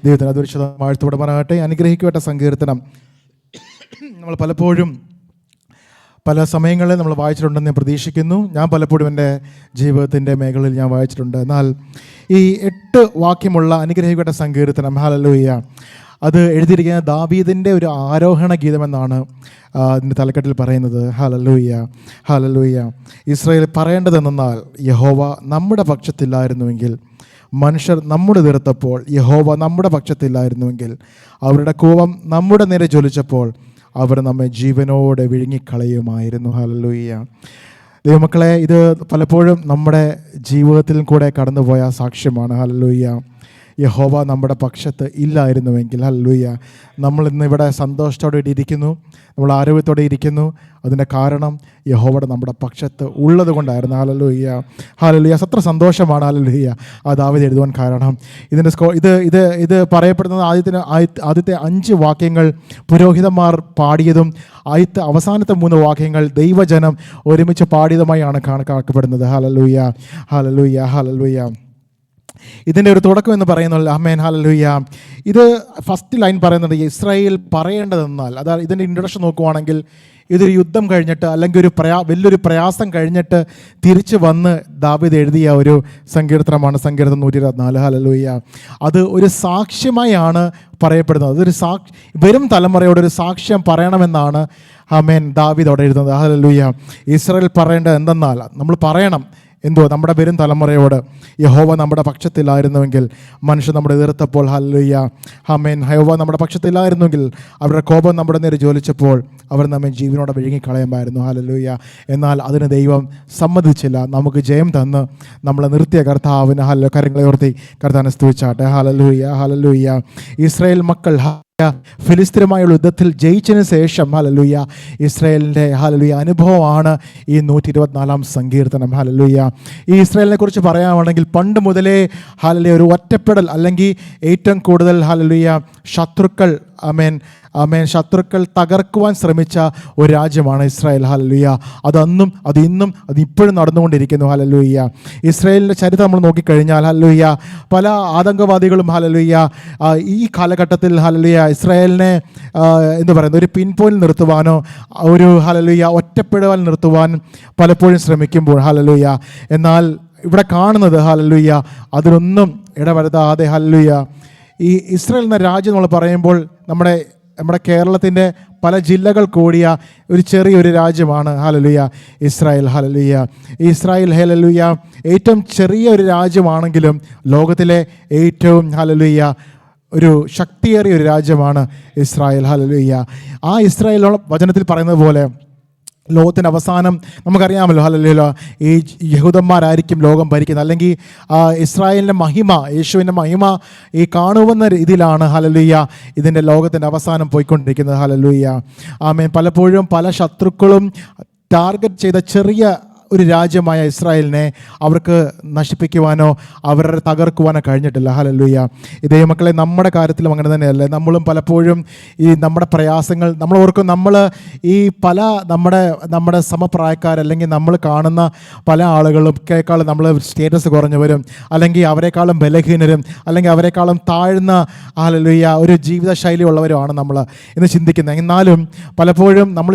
ദൈവത്തിന് അതൊരു വാഴ്ത്തോടെ പറയട്ടെ. അനുഗ്രഹിക്കപ്പെട്ട സങ്കീർത്തനം നമ്മൾ പലപ്പോഴും പല സമയങ്ങളിൽ നമ്മൾ വായിച്ചിട്ടുണ്ടെന്ന് ഞാൻ പ്രതീക്ഷിക്കുന്നു. ഞാൻ പലപ്പോഴും എൻ്റെ ജീവിതത്തിൻ്റെ മേഖലയിൽ ഞാൻ വായിച്ചിട്ടുണ്ട്. എന്നാൽ ഈ 8 വാക്യമുള്ള അനുഗ്രഹിക്കപ്പെട്ട സങ്കീർത്തനം, ഹല്ലേലൂയ, അത് എഴുതിയിരിക്കുന്ന ദാവീദിൻ്റെ ഒരു ആരോഹണ ഗീതമെന്നാണ് അതിൻ്റെ തലക്കെട്ടിൽ പറയുന്നത്. Hallelujah, hallelujah. ഇസ്രായേൽ പറയേണ്ടതെന്നാൽ, യഹോവ നമ്മുടെ പക്ഷത്തില്ലായിരുന്നുവെങ്കിൽ, മനുഷ്യർ നമ്മുടെ എതിർത്തപ്പോൾ യഹോവ നമ്മുടെ പക്ഷത്തില്ലായിരുന്നുവെങ്കിൽ, അവരുടെ കോപം നമ്മുടെ നേരെ ജ്വലിച്ചപ്പോൾ അവർ നമ്മെ ജീവനോടെ വിഴുങ്ങിക്കളയുമായിരുന്നു. ഹല്ലേലൂയ. ദൈവമക്കളെ, ഇത് പലപ്പോഴും നമ്മുടെ ജീവിതത്തിൽ കൂടെ കടന്നുപോയ സാക്ഷ്യമാണ്. ഹല്ലേലൂയ. യഹോവ നമ്മുടെ പക്ഷത്ത് ഇല്ലായിരുന്നുവെങ്കിൽ, ഹല്ലേലൂയ, നമ്മൾ ഇന്ന് ഇവിടെ സന്തോഷത്തോടെ ഇരിക്കുന്നു, നമ്മൾ ആരോഗ്യത്തോടെ ഇരിക്കുന്നു. അതിൻ്റെ കാരണം യഹോവയുടെ നമ്മുടെ പക്ഷത്ത് ഉള്ളത് കൊണ്ടായിരുന്നു. Hallelujah, hallelujah. അത്ര സന്തോഷമാണ്. ഹല്ലേലൂയ. ആ ദാവീദ് എഴുതുവാൻ കാരണം ഇതിൻ്റെ ഇത് പറയപ്പെടുന്നത് ആദ്യത്തെ 5 വാക്യങ്ങൾ പുരോഹിതന്മാർ പാടിയതും അവസാനത്തെ 3 വാക്യങ്ങൾ ദൈവജനം ഒരുമിച്ച് പാടിയതുമായാണ് കണക്കാക്കപ്പെടുന്നത്. ഹല്ലേലൂയ, ഹല്ലേലൂയ, ഹല്ലേലൂയ. ഇതിൻ്റെ ഒരു തുടക്കം എന്ന് പറയുന്നത് ആമേൻ, ഹല്ലേലൂയ. ഇത് ഫസ്റ്റ് ലൈൻ പറയുന്നത് ഇസ്രായേൽ പറയേണ്ടതെന്നാൽ, അതായത് ഇതിൻ്റെ ഇൻട്രൊഡക്ഷൻ നോക്കുവാണെങ്കിൽ ഇതൊരു യുദ്ധം കഴിഞ്ഞിട്ട് അല്ലെങ്കിൽ വലിയൊരു പ്രയാസം കഴിഞ്ഞിട്ട് തിരിച്ച് വന്ന് ദാവീദ് എഴുതിയ ഒരു സങ്കീർത്തനമാണ് സങ്കീർത്തനം 124. ഹല്ലേലൂയ. അത് ഒരു സാക്ഷ്യമായാണ് പറയപ്പെടുന്നത്. അതൊരു വരും തലമുറയോടൊരു സാക്ഷ്യം പറയണമെന്നാണ് ആമേൻ ദാവീദ് അവിടെ എഴുതുന്നത്. ഹല്ലേലൂയ. ഇസ്രായേൽ പറയേണ്ടത് എന്തെന്നാൽ, നമ്മൾ പറയണം എന്തോ നമ്മുടെ വരും തലമുറയോട്, യഹോവ നമ്മുടെ പക്ഷത്തിലായിരുന്നുവെങ്കിൽ, മനുഷ്യർ നമ്മുടെ എതിർത്തപ്പോൾ, ഹല്ലേലൂയ, ആമേൻ, യഹോവ നമ്മുടെ പക്ഷത്തിലായിരുന്നുവെങ്കിൽ, അവരുടെ കോപം നമ്മുടെ നേരെ ജ്വലിച്ചപ്പോൾ അവർ നമ്മെ ജീവനോടെ വിഴുങ്ങിക്കളയുമായിരുന്നു. ഹല്ലേലൂയ. എന്നാൽ അതിന് ദൈവം സമ്മതിച്ചില്ല. നമുക്ക് ജയം തന്ന് നമ്മളെ നിർത്തിയ കർത്താവിന് കരങ്ങളെ ഉയർത്തി കർത്താവിനെ സ്തുതിച്ചാട്ടെ. Hallelujah, hallelujah. ഇസ്രായേൽ മക്കൾ ഫിലിസ്തീനുമായുള്ള യുദ്ധത്തിൽ ജയിച്ചതിന് ശേഷം, ഹല്ലേലൂയ, ഇസ്രായേലിൻ്റെ ഹല്ലേലൂയ അനുഭവമാണ് ഈ 124 സങ്കീർത്തനം. ഹല്ലേലൂയ. ഈ ഇസ്രായേലിനെ കുറിച്ച് പറയുകയാണെങ്കിൽ പണ്ട് മുതലേ ഹല്ലേലൂയ ഒരു ഒറ്റപ്പെടൽ അല്ലെങ്കിൽ ഏറ്റവും കൂടുതൽ ഹല്ലേലൂയ ശത്രുക്കൾ ശത്രുക്കൾ തകർക്കുവാൻ ശ്രമിച്ച ഒരു രാജ്യമാണ് ഇസ്രായേൽ. ഹല്ലേലൂയ. അതന്നും അതിന്നും അതിപ്പോഴും നടന്നുകൊണ്ടിരിക്കുന്നു. ഹല്ലേലൂയ. ഇസ്രായേലിൻ്റെ ചരിത്രം നമ്മൾ നോക്കിക്കഴിഞ്ഞാൽ, ഹല്ലേലൂയ, പല ആതങ്കവാദികളും ഹല്ലേലൂയ ഈ കാലഘട്ടത്തിൽ ഹല്ലേലൂയ ഇസ്രായേലിനെ എന്താ പറയുന്നത് ഒരു പിൻ പോയിന്റ് നിർത്തുവാനോ ഒരു ഹല്ലേലൂയ ഒറ്റപ്പെടുവാൻ നിർത്തുവാൻ പലപ്പോഴും ശ്രമിക്കുമ്പോൾ, ഹല്ലേലൂയ, എന്നാൽ ഇവിടെ കാണുന്നത് ഹല്ലേലൂയ അതിലൊന്നും ഇടവരുത്താതെ, ഹല്ലേലൂയ, ഈ ഇസ്രായേൽ എന്ന രാജ്യം നമ്മൾ പറയുമ്പോൾ നമ്മുടെ കേരളത്തിൻ്റെ പല ജില്ലകൾ കൂടിയ ഒരു ചെറിയൊരു രാജ്യമാണ് hallelujah Israel. Hallelujah. Israel hallelujah ഏറ്റവും ചെറിയ ഒരു രാജ്യമാണെങ്കിലും ലോകത്തിലെ ഏറ്റവും ഹല്ലേലൂയ ഒരു ശക്തിയേറിയ ഒരു രാജ്യമാണ് ഇസ്രായേൽ. ഹല്ലേലൂയ. ആ ഇസ്രായേൽ വചനത്തിൽ പറയുന്നത് പോലെ ലോകത്തിൻ്റെ അവസാനം നമുക്കറിയാമല്ലോ, ഹല്ലേലൂയ, ഈ യഹൂദന്മാരായിരിക്കും ലോകം ഭരിക്കുന്നത്, അല്ലെങ്കിൽ ഇസ്രായേലിൻ്റെ മഹിമ, യേശുവിൻ്റെ മഹിമ ഈ കാണുമെന്ന രീതിയിലാണ് ഹല്ലേലൂയ ഇതിൻ്റെ ലോകത്തിൻ്റെ അവസാനം പോയിക്കൊണ്ടിരിക്കുന്നത്. ഹല്ലേലൂയ, ആമേൻ. പലപ്പോഴും പല ശത്രുക്കളും ടാർഗറ്റ് ചെയ്ത ചെറിയ ഒരു രാജ്യമായ ഇസ്രായേലിനെ അവർക്ക് നശിപ്പിക്കുവാനോ അവരുടെ തകർക്കുവാനോ കഴിഞ്ഞിട്ടില്ല. ഹല്ലേലൂയ. ഇതേ മക്കളെ, നമ്മുടെ കാര്യത്തിലും അങ്ങനെ തന്നെയല്ലേ. നമ്മളും പലപ്പോഴും ഈ നമ്മുടെ പ്രയാസങ്ങൾ നമ്മൾ ഓർക്കും, നമ്മൾ ഈ പല നമ്മുടെ സമപ്രായക്കാരല്ലെങ്കിൽ നമ്മൾ കാണുന്ന പല ആളുകളൊക്കെക്കാളും നമ്മൾ സ്റ്റേറ്റസ് കുറഞ്ഞവരും, അല്ലെങ്കിൽ അവരെക്കാളും ബലഹീനരും, അല്ലെങ്കിൽ അവരെക്കാളും താഴ്ന്ന ഹല്ലേലൂയ ഒരു ജീവിതശൈലി ഉള്ളവരുമാണ് നമ്മൾ എന്ന് ചിന്തിക്കുന്നത്. എന്നാലും പലപ്പോഴും നമ്മൾ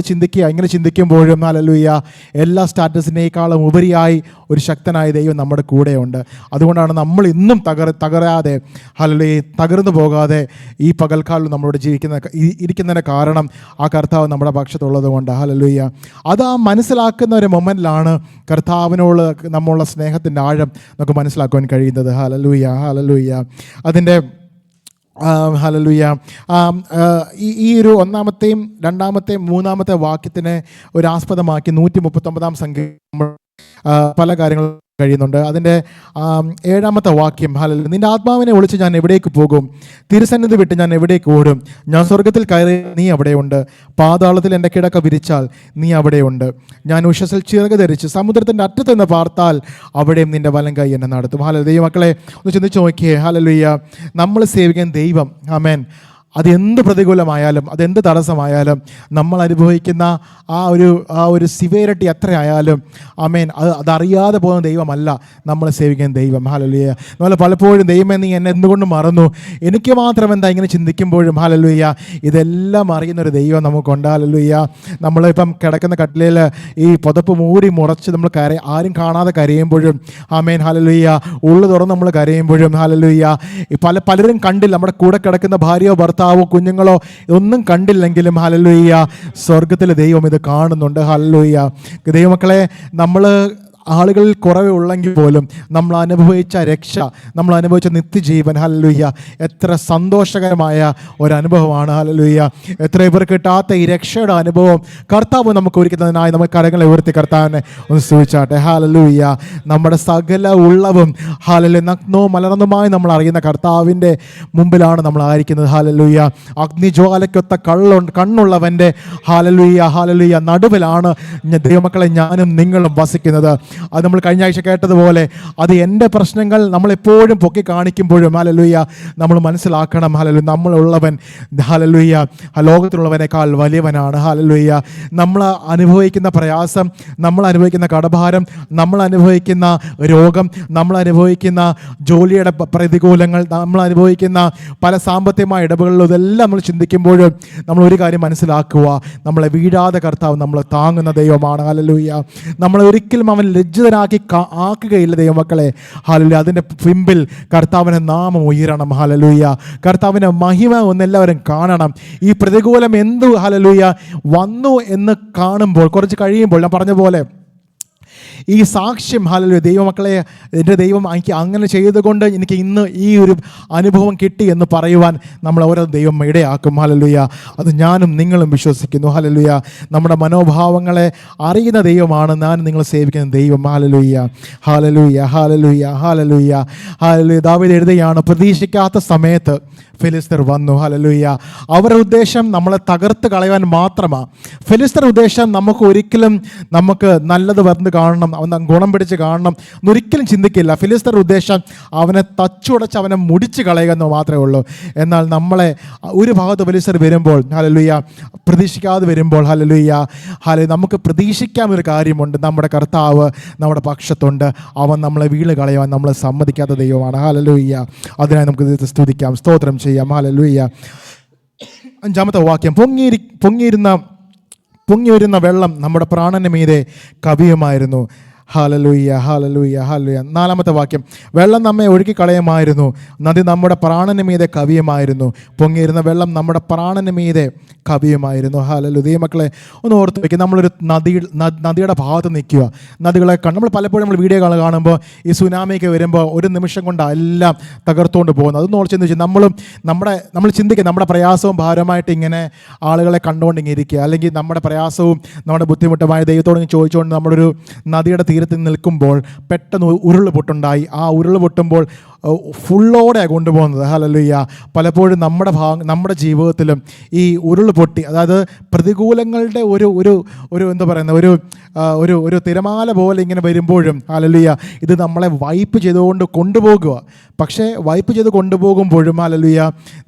ഇങ്ങനെ ചിന്തിക്കുമ്പോഴും ഹല്ലേലൂയ എല്ലാ സ്റ്റാറ്റസിനെയും ഉപരിയായി ഒരു ശക്തനായ ദൈവം നമ്മുടെ കൂടെയുണ്ട്. അതുകൊണ്ടാണ് നമ്മൾ ഇന്നും തകരാതെ ഹല്ലേലൂയ തകർന്നു പോകാതെ ഈ പകൽക്കാലം നമ്മളോട് ഇരിക്കുന്നതിന് കാരണം ആ കർത്താവ് നമ്മുടെ പക്ഷത്തുള്ളത് കൊണ്ട്. ഹല്ലേലൂയ. അത് ആ മനസ്സിലാക്കുന്ന ഒരു മൊമെൻറ്റിലാണ് കർത്താവിനോട് നമ്മളുള്ള സ്നേഹത്തിൻ്റെ ആഴം നമുക്ക് മനസ്സിലാക്കുവാൻ കഴിയുന്നത്. Hallelujah, hallelujah. അതിൻ്റെ ഹല്ലേലൂയ ഈ ഒരു ഒന്നാമത്തെയും രണ്ടാമത്തെയും മൂന്നാമത്തെ വാക്യത്തിനെ ഒരു ആസ്പദമാക്കി 139 സംഖ്യ പല കാര്യങ്ങൾ കഴിയുന്നുണ്ട്. അതിൻ്റെ 7ാമത്തെ വാക്യം, ഹല്ലേലൂയ, നിന്റെ ആത്മാവിനെ ഒളിച്ച് ഞാൻ എവിടേക്ക് പോകും, തിരുസന്നിധി വിട്ട് ഞാൻ എവിടേക്ക് ഓടും, ഞാൻ സ്വർഗത്തിൽ കയറി നീ അവിടെയുണ്ട്, പാതാളത്തിൽ എൻ്റെ കിടക്ക വിരിച്ചാൽ നീ അവിടെയുണ്ട്, ഞാൻ ഉഷസ്സിൽ ചിറക് ധരിച്ച് സമുദ്രത്തിൻ്റെ അറ്റത്ത് നിന്ന് പാർത്താൽ അവിടെയും നിൻ്റെ വലം കൈ എന്നെ നടത്തും. ഹല്ലേലൂയ. ദൈവമക്കളെ ഒന്ന് ചിന്തിച്ച് നോക്കിയേ. ഹല്ലേലൂയ. നമ്മൾ സേവിക്കുന്ന ദൈവം, ആമേൻ, അതെന്ത് പ്രതികൂലമായാലും അതെന്ത് തടസ്സമായാലും നമ്മൾ അനുഭവിക്കുന്ന ആ ഒരു സിവിയറിറ്റി എത്രയായാലും ആമേൻ അതറിയാതെ പോകുന്ന ദൈവമല്ല നമ്മൾ സേവിക്കുന്ന ദൈവം. ഹല്ലേലൂയ. നമ്മൾ പലപ്പോഴും ദൈവമേ നീ എന്നെ എന്തുകൊണ്ട് മറന്നു, എനിക്ക് മാത്രം എന്താ ഇങ്ങനെ ചിന്തിക്കുമ്പോഴും ഹല്ലേലൂയ ഇതെല്ലാം അറിയുന്നൊരു ദൈവം നമുക്കുണ്ട്. ഹല്ലേലൂയ. നമ്മളിപ്പം കിടക്കുന്ന കട്ടിലയിൽ ഈ പുതപ്പ് മുറച്ച് നമ്മൾ ആരും കാണാതെ കരയുമ്പോഴും ആമേൻ ഹല്ലേലൂയ ഉള്ളു തുറന്ന് നമ്മൾ കരയുമ്പോഴും ഹല്ലേലൂയ പലരും കണ്ടില്ല, നമ്മുടെ കൂടെ കിടക്കുന്ന ഭാര്യയോ ഭർത്താവോ കുഞ്ഞുങ്ങളോ ഒന്നും കണ്ടില്ലെങ്കിലും ഹല്ലേലൂയ സ്വർഗത്തിലെ ദൈവം ഇത് കാണുന്നുണ്ട്. ഹല്ലേലൂയ. ദൈവമക്കളെ, നമ്മൾ ആളുകളിൽ കുറവേ ഉള്ളെങ്കിൽ പോലും നമ്മൾ അനുഭവിച്ച രക്ഷ, നമ്മൾ അനുഭവിച്ച നിത്യജീവൻ ഹല്ലേലൂയ എത്ര സന്തോഷകരമായ ഒരനുഭവമാണ്. ഹല്ലേലൂയ. എത്ര പേർ കിട്ടാത്ത ഈ രക്ഷയുടെ അനുഭവം കർത്താവ് നമുക്ക് ഒരുക്കുന്നതിനായി നമ്മൾ കരങ്ങളെ ഉയർത്തി കർത്താവിനെ ഒന്ന് സ്തുതിച്ചാട്ടെ. ഹല്ലേലൂയ. നമ്മുടെ സകല ഉള്ളവും ഹല്ലേലൂയ നഗ്നവും മലർന്നുമായി നമ്മൾ അറിയുന്ന കർത്താവിൻ്റെ മുമ്പിലാണ് നമ്മൾ ആയിരിക്കുന്നത്. ഹല്ലേലൂയ. അഗ്നിജ്വാലയ്ക്കൊത്ത കണ്ണുള്ളവൻ്റെ ഹല്ലേലൂയ ഹല്ലേലൂയ നടുവിലാണ് ദൈവമക്കളെ ഞാനും നിങ്ങളും വസിക്കുന്നത്. അത് നമ്മൾ കഴിഞ്ഞ ആഴ്ച കേട്ടതുപോലെ അത് എൻ്റെ പ്രശ്നങ്ങൾ നമ്മളെപ്പോഴും പൊക്കി കാണിക്കുമ്പോഴും ഹല്ലേലൂയ നമ്മൾ മനസ്സിലാക്കണം, ഹല്ലേലൂയ നമ്മളുള്ളവൻ ഹല്ലേലൂയ ലോകത്തിലുള്ളവനേക്കാൾ വലിയവനാണ്. ഹല്ലേലൂയ. നമ്മൾ അനുഭവിക്കുന്ന പ്രയാസം, നമ്മൾ അനുഭവിക്കുന്ന കടഭാരം, നമ്മൾ അനുഭവിക്കുന്ന രോഗം, നമ്മൾ അനുഭവിക്കുന്ന ജോലിയുടെ പ്രതികൂലങ്ങൾ, നമ്മൾ അനുഭവിക്കുന്ന പല സാമ്പത്തികമായ ഇടപെടലുകളും ഇതെല്ലാം നമ്മൾ ചിന്തിക്കുമ്പോഴും നമ്മൾ ഒരു കാര്യം മനസ്സിലാക്കുക, നമ്മളെ വീഴാതെ കർത്താവ് നമ്മളെ താങ്ങുന്ന ദൈവമാണ്. ഹല്ലേലൂയ. നമ്മളെ ഒരിക്കലും അവൻ ലജ്ജിതനാക്കി ആക്കുകയില്ല ദൈവമക്കളെ. ഹല്ലേലൂയ. അതിൻ്റെ പിമ്പിൽ കർത്താവിൻ്റെ നാമം ഉയരണം. ഹല്ലേലൂയ. കർത്താവിൻ്റെ മഹിമ ഒന്നെല്ലാവരും കാണണം. ഈ പ്രതികൂലം എന്ത് ഹല്ലേലൂയ വന്നു എന്ന് കാണുമ്പോൾ കുറച്ച് കഴിയുമ്പോൾ ഞാൻ പറഞ്ഞ പോലെ ഈ സാക്ഷ്യം ഹല്ലേലൂയ ദൈവമക്കളെ എൻ്റെ ദൈവം എനിക്ക് അങ്ങനെ ചെയ്തുകൊണ്ട് എനിക്ക് ഇന്ന് ഈ ഒരു അനുഭവം കിട്ടി എന്ന് പറയുവാൻ നമ്മൾ ഓരോ ദൈവം ഇടയാക്കും. ഹല്ലേലൂയ. അത് ഞാനും നിങ്ങളും വിശ്വസിക്കുന്നു. ഹല്ലേലൂയ. നമ്മുടെ മനോഭാവങ്ങളെ അറിയുന്ന ദൈവമാണ് ഞാൻ നിങ്ങൾ സേവിക്കുന്ന ദൈവം. ഹല്ലേലൂയ. ഹല്ലേലൂയ. ഹല്ലേലൂയ. ഹല്ലേലൂയ. ഹല്ലേലൂയ. ദാവീദ് എഴുതുകയാണ്, പ്രതീക്ഷിക്കാത്ത സമയത്ത് ഫിലിസ്തർ വന്നു. ഹല്ലേലൂയ. അവരുടെ ഉദ്ദേശം നമ്മളെ തകർത്ത് കളയാൻ മാത്രമാണ്. ഫിലിസ്തർ ഉദ്ദേശം നമുക്ക് നല്ലത് വന്ന് കാണണം, അവൻ ഗുണം പിടിച്ച് കാണണം എന്നൊരിക്കലും ചിന്തിക്കില്ല. ഫിലിസ്തർ ഉദ്ദേശം അവനെ തച്ചുടച്ച് അവനെ മുടിച്ച് കളയുക എന്ന് മാത്രമേ ഉള്ളൂ. എന്നാൽ നമ്മളെ ഒരു ഭാഗത്ത് ഫിലിസ്തർ വരുമ്പോൾ ഹല്ലേലൂയ പ്രതീക്ഷിക്കാതെ വരുമ്പോൾ ഹല്ലേലൂയ നമുക്ക് പ്രതീക്ഷിക്കാനൊരു കാര്യമുണ്ട്. നമ്മുടെ കർത്താവ് നമ്മുടെ പക്ഷത്തുണ്ട്. അവൻ നമ്മളെ വീണ് കളയാൻ നമ്മളെ സമ്മതിക്കാത്ത ദൈവമാണ്. ഹല്ലേലൂയ. അതിനായി നമുക്ക് സ്തുതിക്കാം, സ്തോത്രം ചെയ്യാം. ഹല്ലേലൂയ. 5ാമത്തെ വാക്യം, പൊങ്ങിയിരുന്ന വെള്ളം നമ്മുടെ പ്രാണന് മീതെ കവിയുമായിരുന്നു. ഹല്ലേലൂയ, ഹല്ലേലൂയ, ഹല്ലേലൂയ. 4-ാമത്തെ വാക്യം, വെള്ളം നമ്മെ ഒഴുക്കിക്കളയുമായിരുന്നു, നദി നമ്മുടെ പ്രാണന് മീതെ കവിയുമായിരുന്നു. പൊങ്ങിയിരുന്ന വെള്ളം നമ്മുടെ പ്രാണന് മീതെ കവിയുമായിരുന്നു. ഹല്ലേലൂയ. മക്കളെ ഒന്ന് ഓർത്ത് വയ്ക്കുക, നമ്മളൊരു നദിയുടെ ഭാഗത്ത് നിൽക്കുക. നദികളെ നമ്മൾ പലപ്പോഴും നമ്മൾ വീഡിയോ കാണുമ്പോൾ ഈ സുനാമിയൊക്കെ വരുമ്പോൾ ഒരു നിമിഷം കൊണ്ട് എല്ലാം തകർത്തുകൊണ്ട് പോകുന്നത്. അതൊന്നും ഓർച്ചെന്ന് വെച്ചാൽ നമ്മൾ ചിന്തിക്കുക, നമ്മുടെ പ്രയാസവും ഭാരമായിട്ട് ഇങ്ങനെ ആളുകളെ കണ്ടുകൊണ്ട് ഇങ്ങനെ ഇരിക്കുക, അല്ലെങ്കിൽ നമ്മുടെ പ്രയാസവും നമ്മുടെ ബുദ്ധിമുട്ടുമായ ദൈവത്തോട് ചോദിച്ചുകൊണ്ട് നമ്മളൊരു നദിയുടെ തീരത്ത് നിൽക്കുമ്പോൾ പെട്ടെന്ന് ഉരുൾപൊട്ടുണ്ടായി. ആ ഉരുൾപൊട്ടുമ്പോൾ ഫുള്ളോടെ കൊണ്ടുപോകുന്നത്. ഹല്ലേലൂയ. പലപ്പോഴും നമ്മുടെ ജീവിതത്തിലും ഈ ഉരുൾപൊട്ടി, അതായത് പ്രതികൂലങ്ങളുടെ ഒരു എന്താ പറയുന്നത്, ഒരു തിരമാല പോലെ ഇങ്ങനെ വരുമ്പോഴും ഹല്ലേലൂയ ഇത് നമ്മളെ വൈപ്പ് ചെയ്തുകൊണ്ട് കൊണ്ടുപോകുക. പക്ഷേ വൈപ്പ് ചെയ്ത് കൊണ്ടുപോകുമ്പോഴും ഹല്ലേലൂയ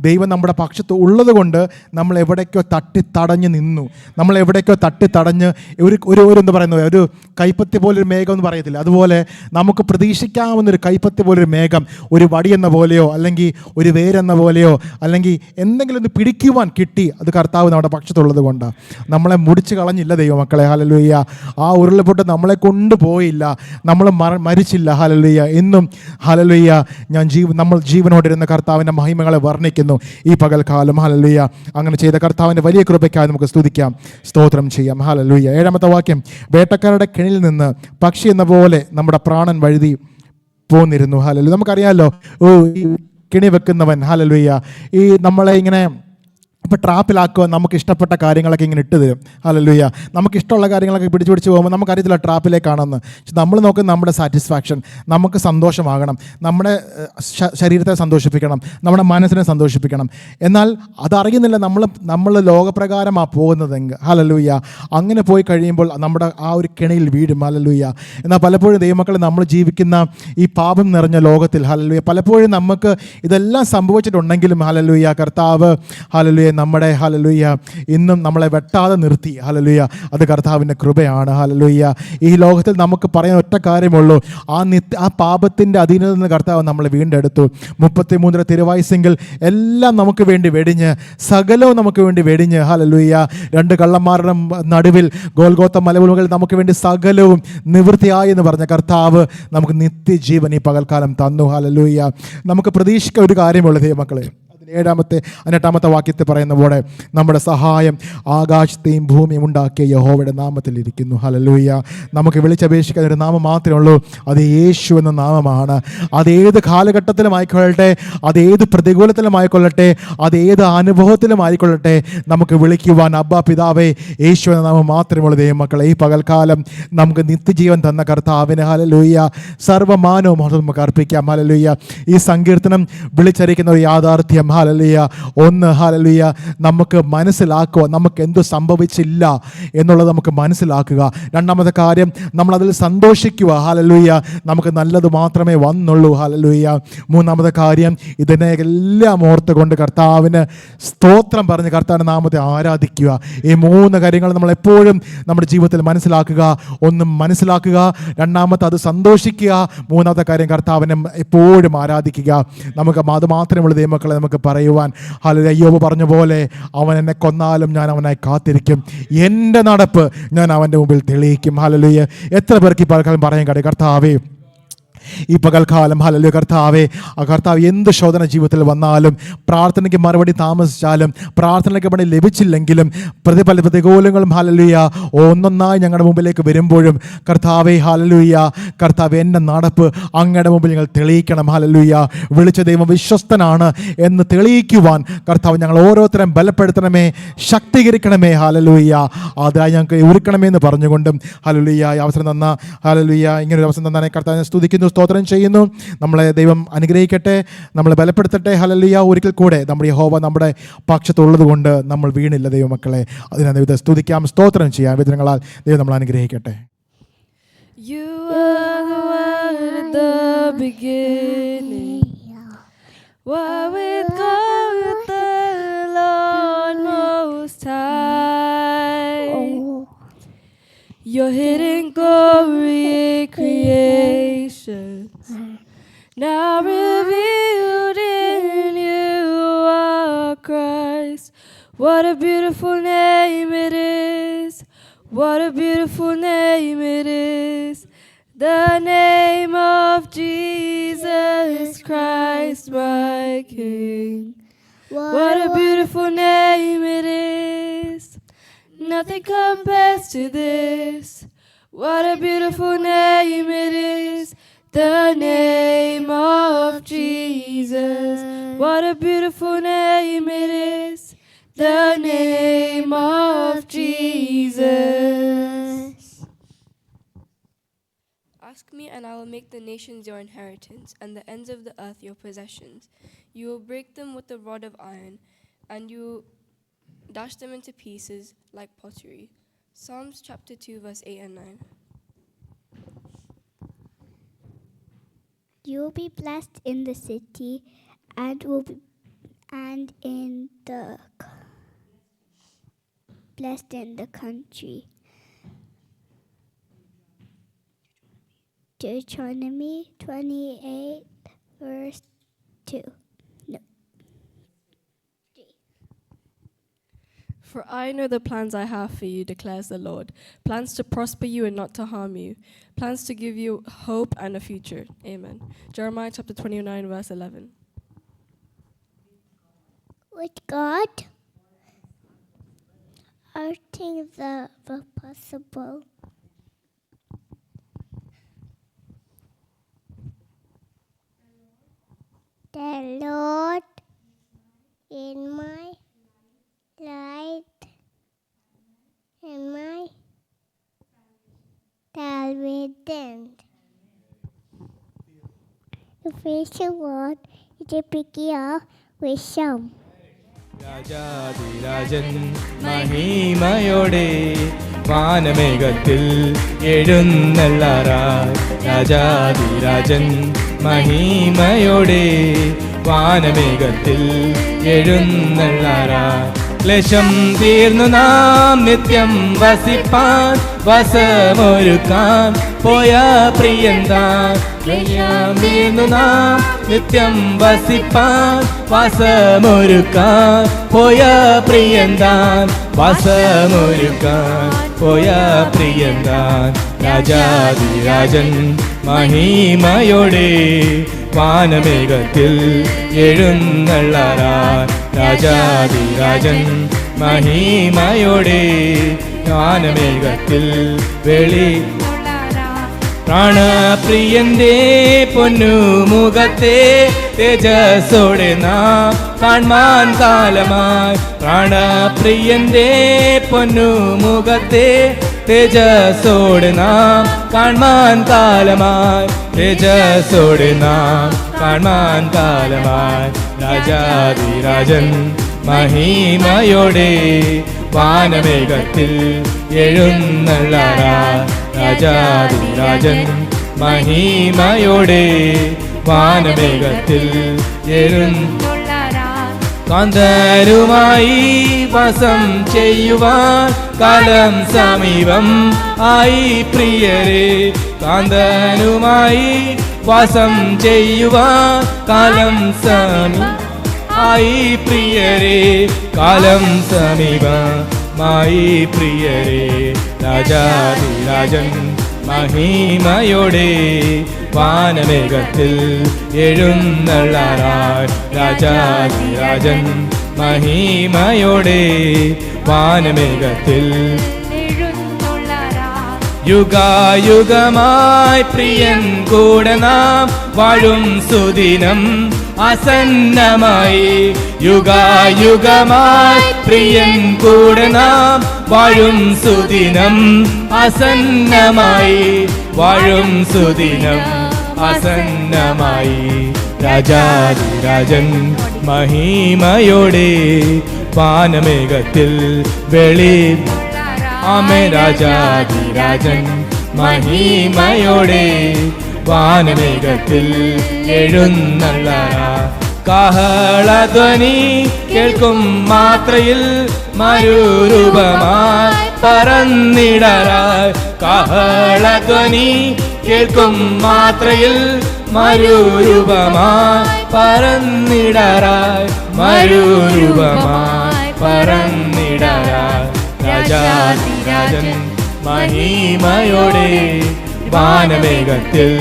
ദൈവം നമ്മുടെ പക്ഷത്ത് ഉള്ളത് കൊണ്ട് നമ്മൾ എവിടേക്കോ തട്ടിത്തടഞ്ഞ് നിന്നു. നമ്മൾ എവിടേക്കോ തട്ടിത്തടഞ്ഞ് ഒരു എന്താ പറയുന്നത്, ഒരു കൈപ്പത്തി പോലൊരു മേഘം എന്ന് പറയത്തില്ല, അതുപോലെ നമുക്ക് പ്രതീക്ഷിക്കാവുന്നൊരു കൈപ്പത്തി പോലൊരു മേഘം ഒരു വടിയെന്ന പോലെയോ അല്ലെങ്കിൽ ഒരു വേരെന്ന പോലെയോ അല്ലെങ്കിൽ എന്തെങ്കിലും ഒന്ന് പിടിക്കുവാൻ കിട്ടി. അത് കർത്താവ് നമ്മുടെ പക്ഷത്തുള്ളത് കൊണ്ടാണ്. നമ്മളെ മുടിച്ച് കളഞ്ഞില്ല ദൈവമക്കളെ. ഹല്ലേലൂയ. ആ ഉരുൾപൊട്ട് നമ്മളെ കൊണ്ടുപോയില്ല, നമ്മൾ മരിച്ചില്ല. ഹല്ലേലൂയ. ഇന്നും ഹല്ലേലൂയ നമ്മൾ ജീവനോടിരുന്ന കർത്താവിൻ്റെ മഹിമകളെ വർണ്ണിക്കുന്നു ഈ പകൽക്കാലം. ഹല്ലേലൂയ. അങ്ങനെ ചെയ്ത കർത്താവിൻ്റെ വലിയ കൃപയ്ക്കായി നമുക്ക് സ്തുതിക്കാം, സ്തോത്രം ചെയ്യാം. ഹല്ലേലൂയ. 7-ാമത്തെ വാക്യം, വേട്ടക്കാരുടെ കെണിയിൽ നിന്ന് പക്ഷി എന്ന പോലെ നമ്മുടെ പ്രാണൻ വഴുതി പോന്നിരുന്നു. ഹല്ലേലൂയ. നമുക്കറിയാമല്ലോ, ഈ കെണി വെക്കുന്നവൻ ഹല്ലേലൂയ ഈ നമ്മളെ ഇങ്ങനെ ഇപ്പോൾ ട്രാപ്പിലാക്കുക, നമുക്ക് ഇഷ്ടപ്പെട്ട കാര്യങ്ങളൊക്കെ ഇങ്ങനെ ഇട്ട് തരും. ഹല്ലേലൂയ. നമുക്കിഷ്ടമുള്ള കാര്യങ്ങളൊക്കെ പിടിച്ച് പോകുമ്പോൾ നമുക്കറിയത്തില്ല ട്രാപ്പിലേക്കാണെന്ന്. പക്ഷെ നമ്മൾ നോക്കുന്നത് നമ്മുടെ സാറ്റിസ്ഫാക്ഷൻ, നമുക്ക് സന്തോഷമാകണം, നമ്മുടെ ശരീരത്തെ സന്തോഷിപ്പിക്കണം, നമ്മുടെ മനസ്സിനെ സന്തോഷിപ്പിക്കണം. എന്നാൽ അതറിയുന്നില്ല നമ്മൾ ലോകപ്രകാരമാണ് പോകുന്നതെങ്കിൽ. ഹല്ലേലൂയ. അങ്ങനെ പോയി കഴിയുമ്പോൾ നമ്മുടെ ആ ഒരു കെണിയിൽ വീഴും. ഹല്ലേലൂയ. എന്നാൽ പലപ്പോഴും ദൈവമക്കളെ നമ്മൾ ജീവിക്കുന്ന ഈ പാപം നിറഞ്ഞ ലോകത്തിൽ ഹല്ലേലൂയ പലപ്പോഴും നമുക്ക് ഇതെല്ലാം സംഭവിച്ചിട്ടുണ്ടെങ്കിലും ഹല്ലേലൂയ കർത്താവ് ഹല്ലേലൂയ നമ്മുടെ ഹല്ലേലൂയ ഇന്നും നമ്മളെ വെട്ടാതെ നിർത്തി. ഹല്ലേലൂയ. അത് കർത്താവിൻ്റെ കൃപയാണ്. ഹല്ലേലൂയ. ഈ ലോകത്തിൽ നമുക്ക് പറയാൻ ഒറ്റ കാര്യമുള്ളൂ, ആ പാപത്തിൻ്റെ അധീനതയിൽ നിന്ന് കർത്താവ് നമ്മളെ വീണ്ടെടുത്തു. 33 തിരുവയസ്സെങ്കിൽ എല്ലാം നമുക്ക് വേണ്ടി വെടിഞ്ഞ്, സകലവും നമുക്ക് വേണ്ടി വെടിഞ്ഞ്. ഹല്ലേലൂയ. 2 കള്ളന്മാരുടെ നടുവിൽ ഗോൽഗോത്ത മലമുകളിൽ നമുക്ക് വേണ്ടി സകലവും നിവൃത്തിയായി എന്ന് പറഞ്ഞ കർത്താവ് നമുക്ക് നിത്യജീവൻ ഈ പകൽക്കാലം തന്നു. ഹല്ലേലൂയ. നമുക്ക് പ്രതീക്ഷിക്കാൻ ഒരു കാര്യമുള്ള ദൈവമക്കളെ, 8-ാമത്തെ വാക്യത്തിൽ പറയുന്ന പോലെ നമ്മുടെ സഹായം ആകാശത്തെയും ഭൂമിയും ഉണ്ടാക്കിയ യഹോവയുടെ നാമത്തിലിരിക്കുന്നു. ഹല്ലേലൂയ. നമുക്ക് വിളിച്ചപേക്ഷിക്കാൻ ഒരു നാമം മാത്രമേ ഉള്ളൂ, അത് യേശു എന്ന നാമമാണ്. അതേത് കാലഘട്ടത്തിലുമായിക്കൊള്ളട്ടെ, അതേത് പ്രതികൂലത്തിലുമായിക്കൊള്ളട്ടെ, അതേത് അനുഭവത്തിലുമായിക്കൊള്ളട്ടെ, നമുക്ക് വിളിക്കുവാൻ അബ്ബാ പിതാവേ യേശു എന്ന നാമം മാത്രമേ ഉള്ളൂ. ദൈവമക്കളെ, ഈ പകൽക്കാലം നമുക്ക് നിത്യജീവൻ തന്ന കർത്താവിന് ഹല്ലേലൂയ സർവ്വമാനവും നമുക്ക് അർപ്പിക്കാം. ഹല്ലേലൂയ. ഈ സങ്കീർത്തനം വിളിച്ചറിയിക്കുന്ന ഒരു യാഥാർത്ഥ്യം ഹല്ലേലൂയ ഒന്ന് ഹല്ലേലൂയ നമുക്ക് മനസ്സിലാക്കുക, നമുക്ക് എന്തു സംഭവിച്ചില്ല എന്നുള്ളത് നമുക്ക് മനസ്സിലാക്കുക. 2-ാമത്തെ കാര്യം, നമ്മളതിൽ സന്തോഷിക്കുക. ഹല്ലേലൂയ. നമുക്ക് നല്ലത് മാത്രമേ വന്നുള്ളൂ. ഹല്ലേലൂയ. 3-ാമത്തെ കാര്യം, ഇതിനെ എല്ലാം ഓർത്തുകൊണ്ട് കർത്താവിന് സ്തോത്രം പറഞ്ഞ് കർത്താവിൻ്റെ നാമത്തെ ആരാധിക്കുക. ഈ 3 കാര്യങ്ങൾ നമ്മൾ എപ്പോഴും നമ്മുടെ ജീവിതത്തിൽ മനസ്സിലാക്കുക. ഒന്ന് മനസ്സിലാക്കുക, 2-ാമത്തെ അത് സന്തോഷിക്കുക, 3-ാമത്തെ കാര്യം കർത്താവിനെ എപ്പോഴും ആരാധിക്കുക. നമുക്ക് അത് മാത്രമുള്ള ദൈവമക്കളെ നമുക്ക് പറയുവാൻ. ഹല്ലേലൂയ. അയ്യോബ് പറഞ്ഞ പോലെ, അവൻ എന്നെ കൊന്നാലും ഞാൻ അവനായി കാത്തിരിക്കും, എൻ്റെ നടപ്പ് ഞാൻ അവൻ്റെ മുമ്പിൽ തെളിയിക്കും. ഹല്ലേലൂയ. എത്ര പേർക്ക് ഈ പകൽക്കാലം പറയാൻ കഴിയും, കർത്താവേ ഈ പകൽക്കാലം ഹല്ലേലൂയ കർത്താവേ, കർത്താവ് എന്ത് ശോധന ജീവിതത്തിൽ വന്നാലും, പ്രാർത്ഥനയ്ക്ക് മറുപടി താമസിച്ചാലും, പ്രാർത്ഥനയ്ക്ക് മറുപടി ലഭിച്ചില്ലെങ്കിലും, പ്രതികൂലങ്ങളും ഹല്ലേലൂയ ഒന്നൊന്നായി ഞങ്ങളുടെ മുമ്പിലേക്ക് വരുമ്പോഴും കർത്താവേ ഹല്ലേലൂയ കർത്താവ് എൻ്റെ നടപ്പ് അങ്ങയുടെ മുമ്പിൽ ഞങ്ങൾ തെളിയിക്കണം. ഹല്ലേലൂയ. വിളിച്ച ദൈവം വിശ്വസ്തനാണ് എന്ന് തെളിയിക്കുവാൻ കർത്താവ് ഞങ്ങൾ ഓരോരുത്തരും ബലപ്പെടുത്തണമേ, ശക്തീകരിക്കണമേ. ഹല്ലേലൂയ. അതിനായി ഞങ്ങൾക്ക് ഒരുക്കണമേ എന്ന് പറഞ്ഞുകൊണ്ടും ഹല്ലേലൂയ അവസരം തന്ന ഹല്ലേലൂയ ഇങ്ങനൊരു അവസരം തന്നാണ് കർത്താവിനെ സ്തുതിക്കുന്നു, സ്തോത്രം ചെയ്യുന്നു. നമ്മളെ ദൈവം അനുഗ്രഹിക്കട്ടെ, നമ്മളെ ബലപ്പെടുത്തട്ടെ. ഹല്ലേലൂയ. ഒരിക്കൽ കൂടെ നമ്മുടെ യഹോവ നമ്മുടെ പക്ഷത്തുള്ളത് കൊണ്ട് നമ്മൾ വീണില്ല ദൈവമക്കളെ. അതിനാണ് ദൈവത്തെ സ്തുതിക്കാം, സ്തോത്രം ചെയ്യാം. വിധങ്ങളാൽ ദൈവം നമ്മൾ അനുഗ്രഹിക്കട്ടെ. You are the one at the beginning. Why with God with the Lord Most High. Your hidden glory in creation, now revealed in you are Christ. What a beautiful name it is. What a beautiful name it is. The name of Jesus Christ, my King. What a beautiful name it is. Nothing compares to this. What a beautiful name it is. The name of Jesus. What a beautiful name it is. The name of Jesus. Ask me, and I will make the nations your inheritance, and the ends of the earth your possessions. You will break them with the rod of iron, and you dash them into pieces like pottery. Psalms chapter 2, verse 8 and 9. You will be blessed in the city, and blessed in the country. Deuteronomy 28, verse 2. No. 3. For I know the plans I have for you, declares the Lord. Plans to prosper you and not to harm you. Plans to give you hope and a future. Amen. Jeremiah chapter 29, verse 11. With God, all things are possible. The Lord in my light and my salvation. The faithful Lord is a beginning of wisdom. രാജാതിരാജൻ മഹിമയോടെ വാനമേഘത്തിൽ എഴുന്നള്ളാറായി. രാജാതിരാജൻ മഹിമയോടെ വാനമേഘത്തിൽ എഴുന്നള്ളാറായി. ക്ലേശം തീർന്നു നാം നിത്യം വസിപ്പാൻ വസമൊരുക്കാൻ പോയ പ്രിയൻ താൻ. ക്ലേശം തീർന്നു നാം നിത്യം വസിപ്പാൻ വസമൊരുക്കാൻ പോയ പ്രിയൻ താൻ. വസമൊരുക്കാൻ പോയ പ്രിയൻ താൻ. രാജാതിരാജൻ മഹിമയോടെ വാനമേഘത്തിൽ എഴുന്നള്ളാറായി. രാജാതിരാജൻ മഹിമയോടെ വാനമേഘത്തിൽ വെളി പ്രാണപ്രിയന്റെ പൊന്നുമുഖത്തെ തേജസ്സോടെ നാം കാൺമാൻ കാലമായി. പ്രാണപ്രിയന്റെ പൊന്നുമുഖത്തെ തേജസ്സോടെ നാം കാൺമാൻ കാലമായി. തേജസ്സോടെ നാം കാൺമാൻ കാലമായി. രാജാതിരാജൻ മഹിമയോടെ വാനമേഘത്തിൽ എഴുന്നള്ളാറായി. രാജാതിരാജൻ മഹിമയോടെ വാനമേഘത്തിൽ കാന്തരുമായി വാസം ചെയ്യുവാൻ കാലം സമീപം ആയി പ്രിയരെ. കാന്തനുമായി വാസം ചെയ്യുവാൻ കാലം സമീപം ആയി പ്രിയരെ. കാലം സമീപമായി പ്രിയരെ. രാജാതിരാജൻ മഹിമയോടെ വാനമേഘത്തിൽ എഴുന്നള്ളാറായി. രാജാതിരാജൻ മഹിമയോടെ വാനമേഘത്തിൽ യുഗായുഗമായി പ്രിയൻ കൂടെ നാം വാഴും സുദിനം ആസന്നമായി. യുഗായുഗമായി പ്രിയൻ കൂടെ നാം വാഴും സുദിനം ആസന്നമായി. വാഴും സുദിനം ആസന്നമായി. രാജാതിരാജൻ മഹിമയോടെ വാനമേഘത്തിൽ വെളി ആമേ. രാജാതിരാജൻ മഹിമയോടെ വാനമേഘത്തിൽ എഴുന്നള്ളാറായി. കാഹളധ്വനി കേൾക്കും മാത്രയിൽ മരുരൂപമായി പറന്നിടറായി. കാഹളധ്വനി കേൾക്കും മാത്രയിൽ മരുരൂപമായി പറന്നിടറായി. മരുരൂപമായി പറന്നിടറായി. രാജാതിരാജൻ മഹിമയോടെ വാനമേഘത്തിൽ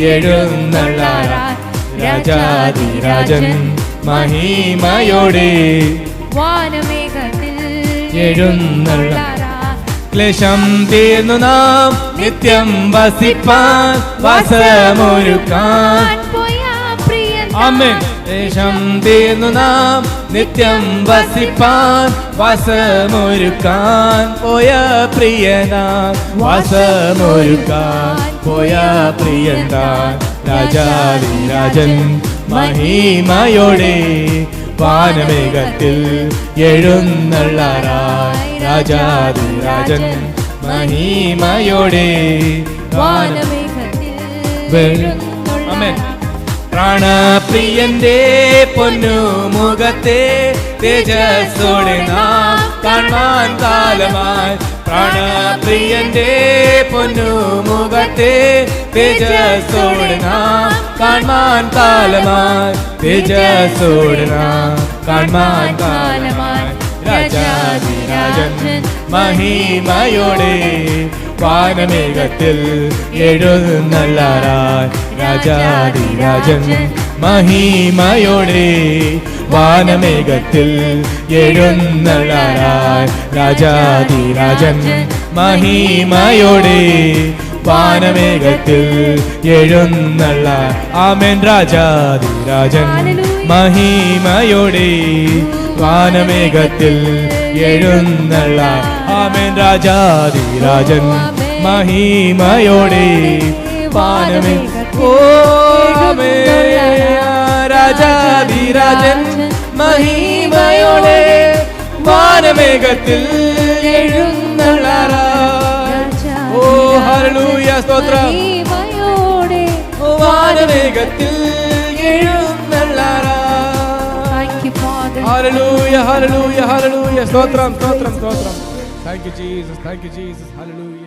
എഴുന്നള്ളാറായി രാജാധിരാജൻ മഹിമയോടെ വാനമേഘത്തിൽ എഴുന്നള്ളാറായി. ക്ലേശം തീർന്നു നാം നിത്യം വസിപ്പാൻ വാസമൊരുക്കാൻ. ആമേൻ. ക്ലേശം തീർന്നു നാം നിത്യം വസിപ്പാൻ വാസമൊരുക്കാൻ പോയ പ്രിയനാൻ. വാസമൊരുക്കാൻ പോയ പ്രിയനാൻ രാജാധിരാജൻ മഹിമയോടെ വാനമേഘത്തിൽ എഴുന്നള്ളാറായി രാജാധിരാജൻ മഹിമയോടെ വാനമേഘത്തിൽ. ആമേൻ. പ്രാണപ്രിയന്റെ പൊന്നുമുഖത്തെ തേജസ്സോടെ നാം കാണാൻ കാലമായി. പ്രാണപ്രിയന്റെ പൊന്നുമുഖത്തെ തേജസ്സോടെ നാം കാണാൻ കാലമായി. തേജസ്സോടെ നാം കാണാൻ കാലമായി. രാജാധിരാജൻ മഹിമയോടെ വാനമേഘത്തിൽ എഴുന്നള്ളാറായി രാജാധിരാജൻ മഹിമയോടെ വാനമേഘത്തിൽ എഴുന്നള്ളാറായി രാജാധിരാജൻ മഹിമയോടെ വാനമേഘത്തിൽ എഴുന്നള്ളാർ. ആമേൻ. രാജാധിരാജൻ മഹിമയോടെ വാനമേഘത്തിൽ എഴുന്നള്ളാർ. ആമേൻ. രാജാധിരാജൻ മഹിമയോടെ വാനമേ. ഓ രാജാധിരാജൻ മഹിമയോടെ വാനമേഘത്തിൽ എഴുന്നള്ളാറായി. ഓ ഹല്ലേലൂയ സ്തോത്രം. വാനമേഘത്തിൽ എഴുന്നള്ളാറായി. ഹല്ലേലൂയ ഹല്ലേലൂയ ഹല്ലേലൂയ സ്തോത്രം സ്തോത്രം സ്തോത്രം. Thank you Jesus, thank you Jesus. Hallelujah.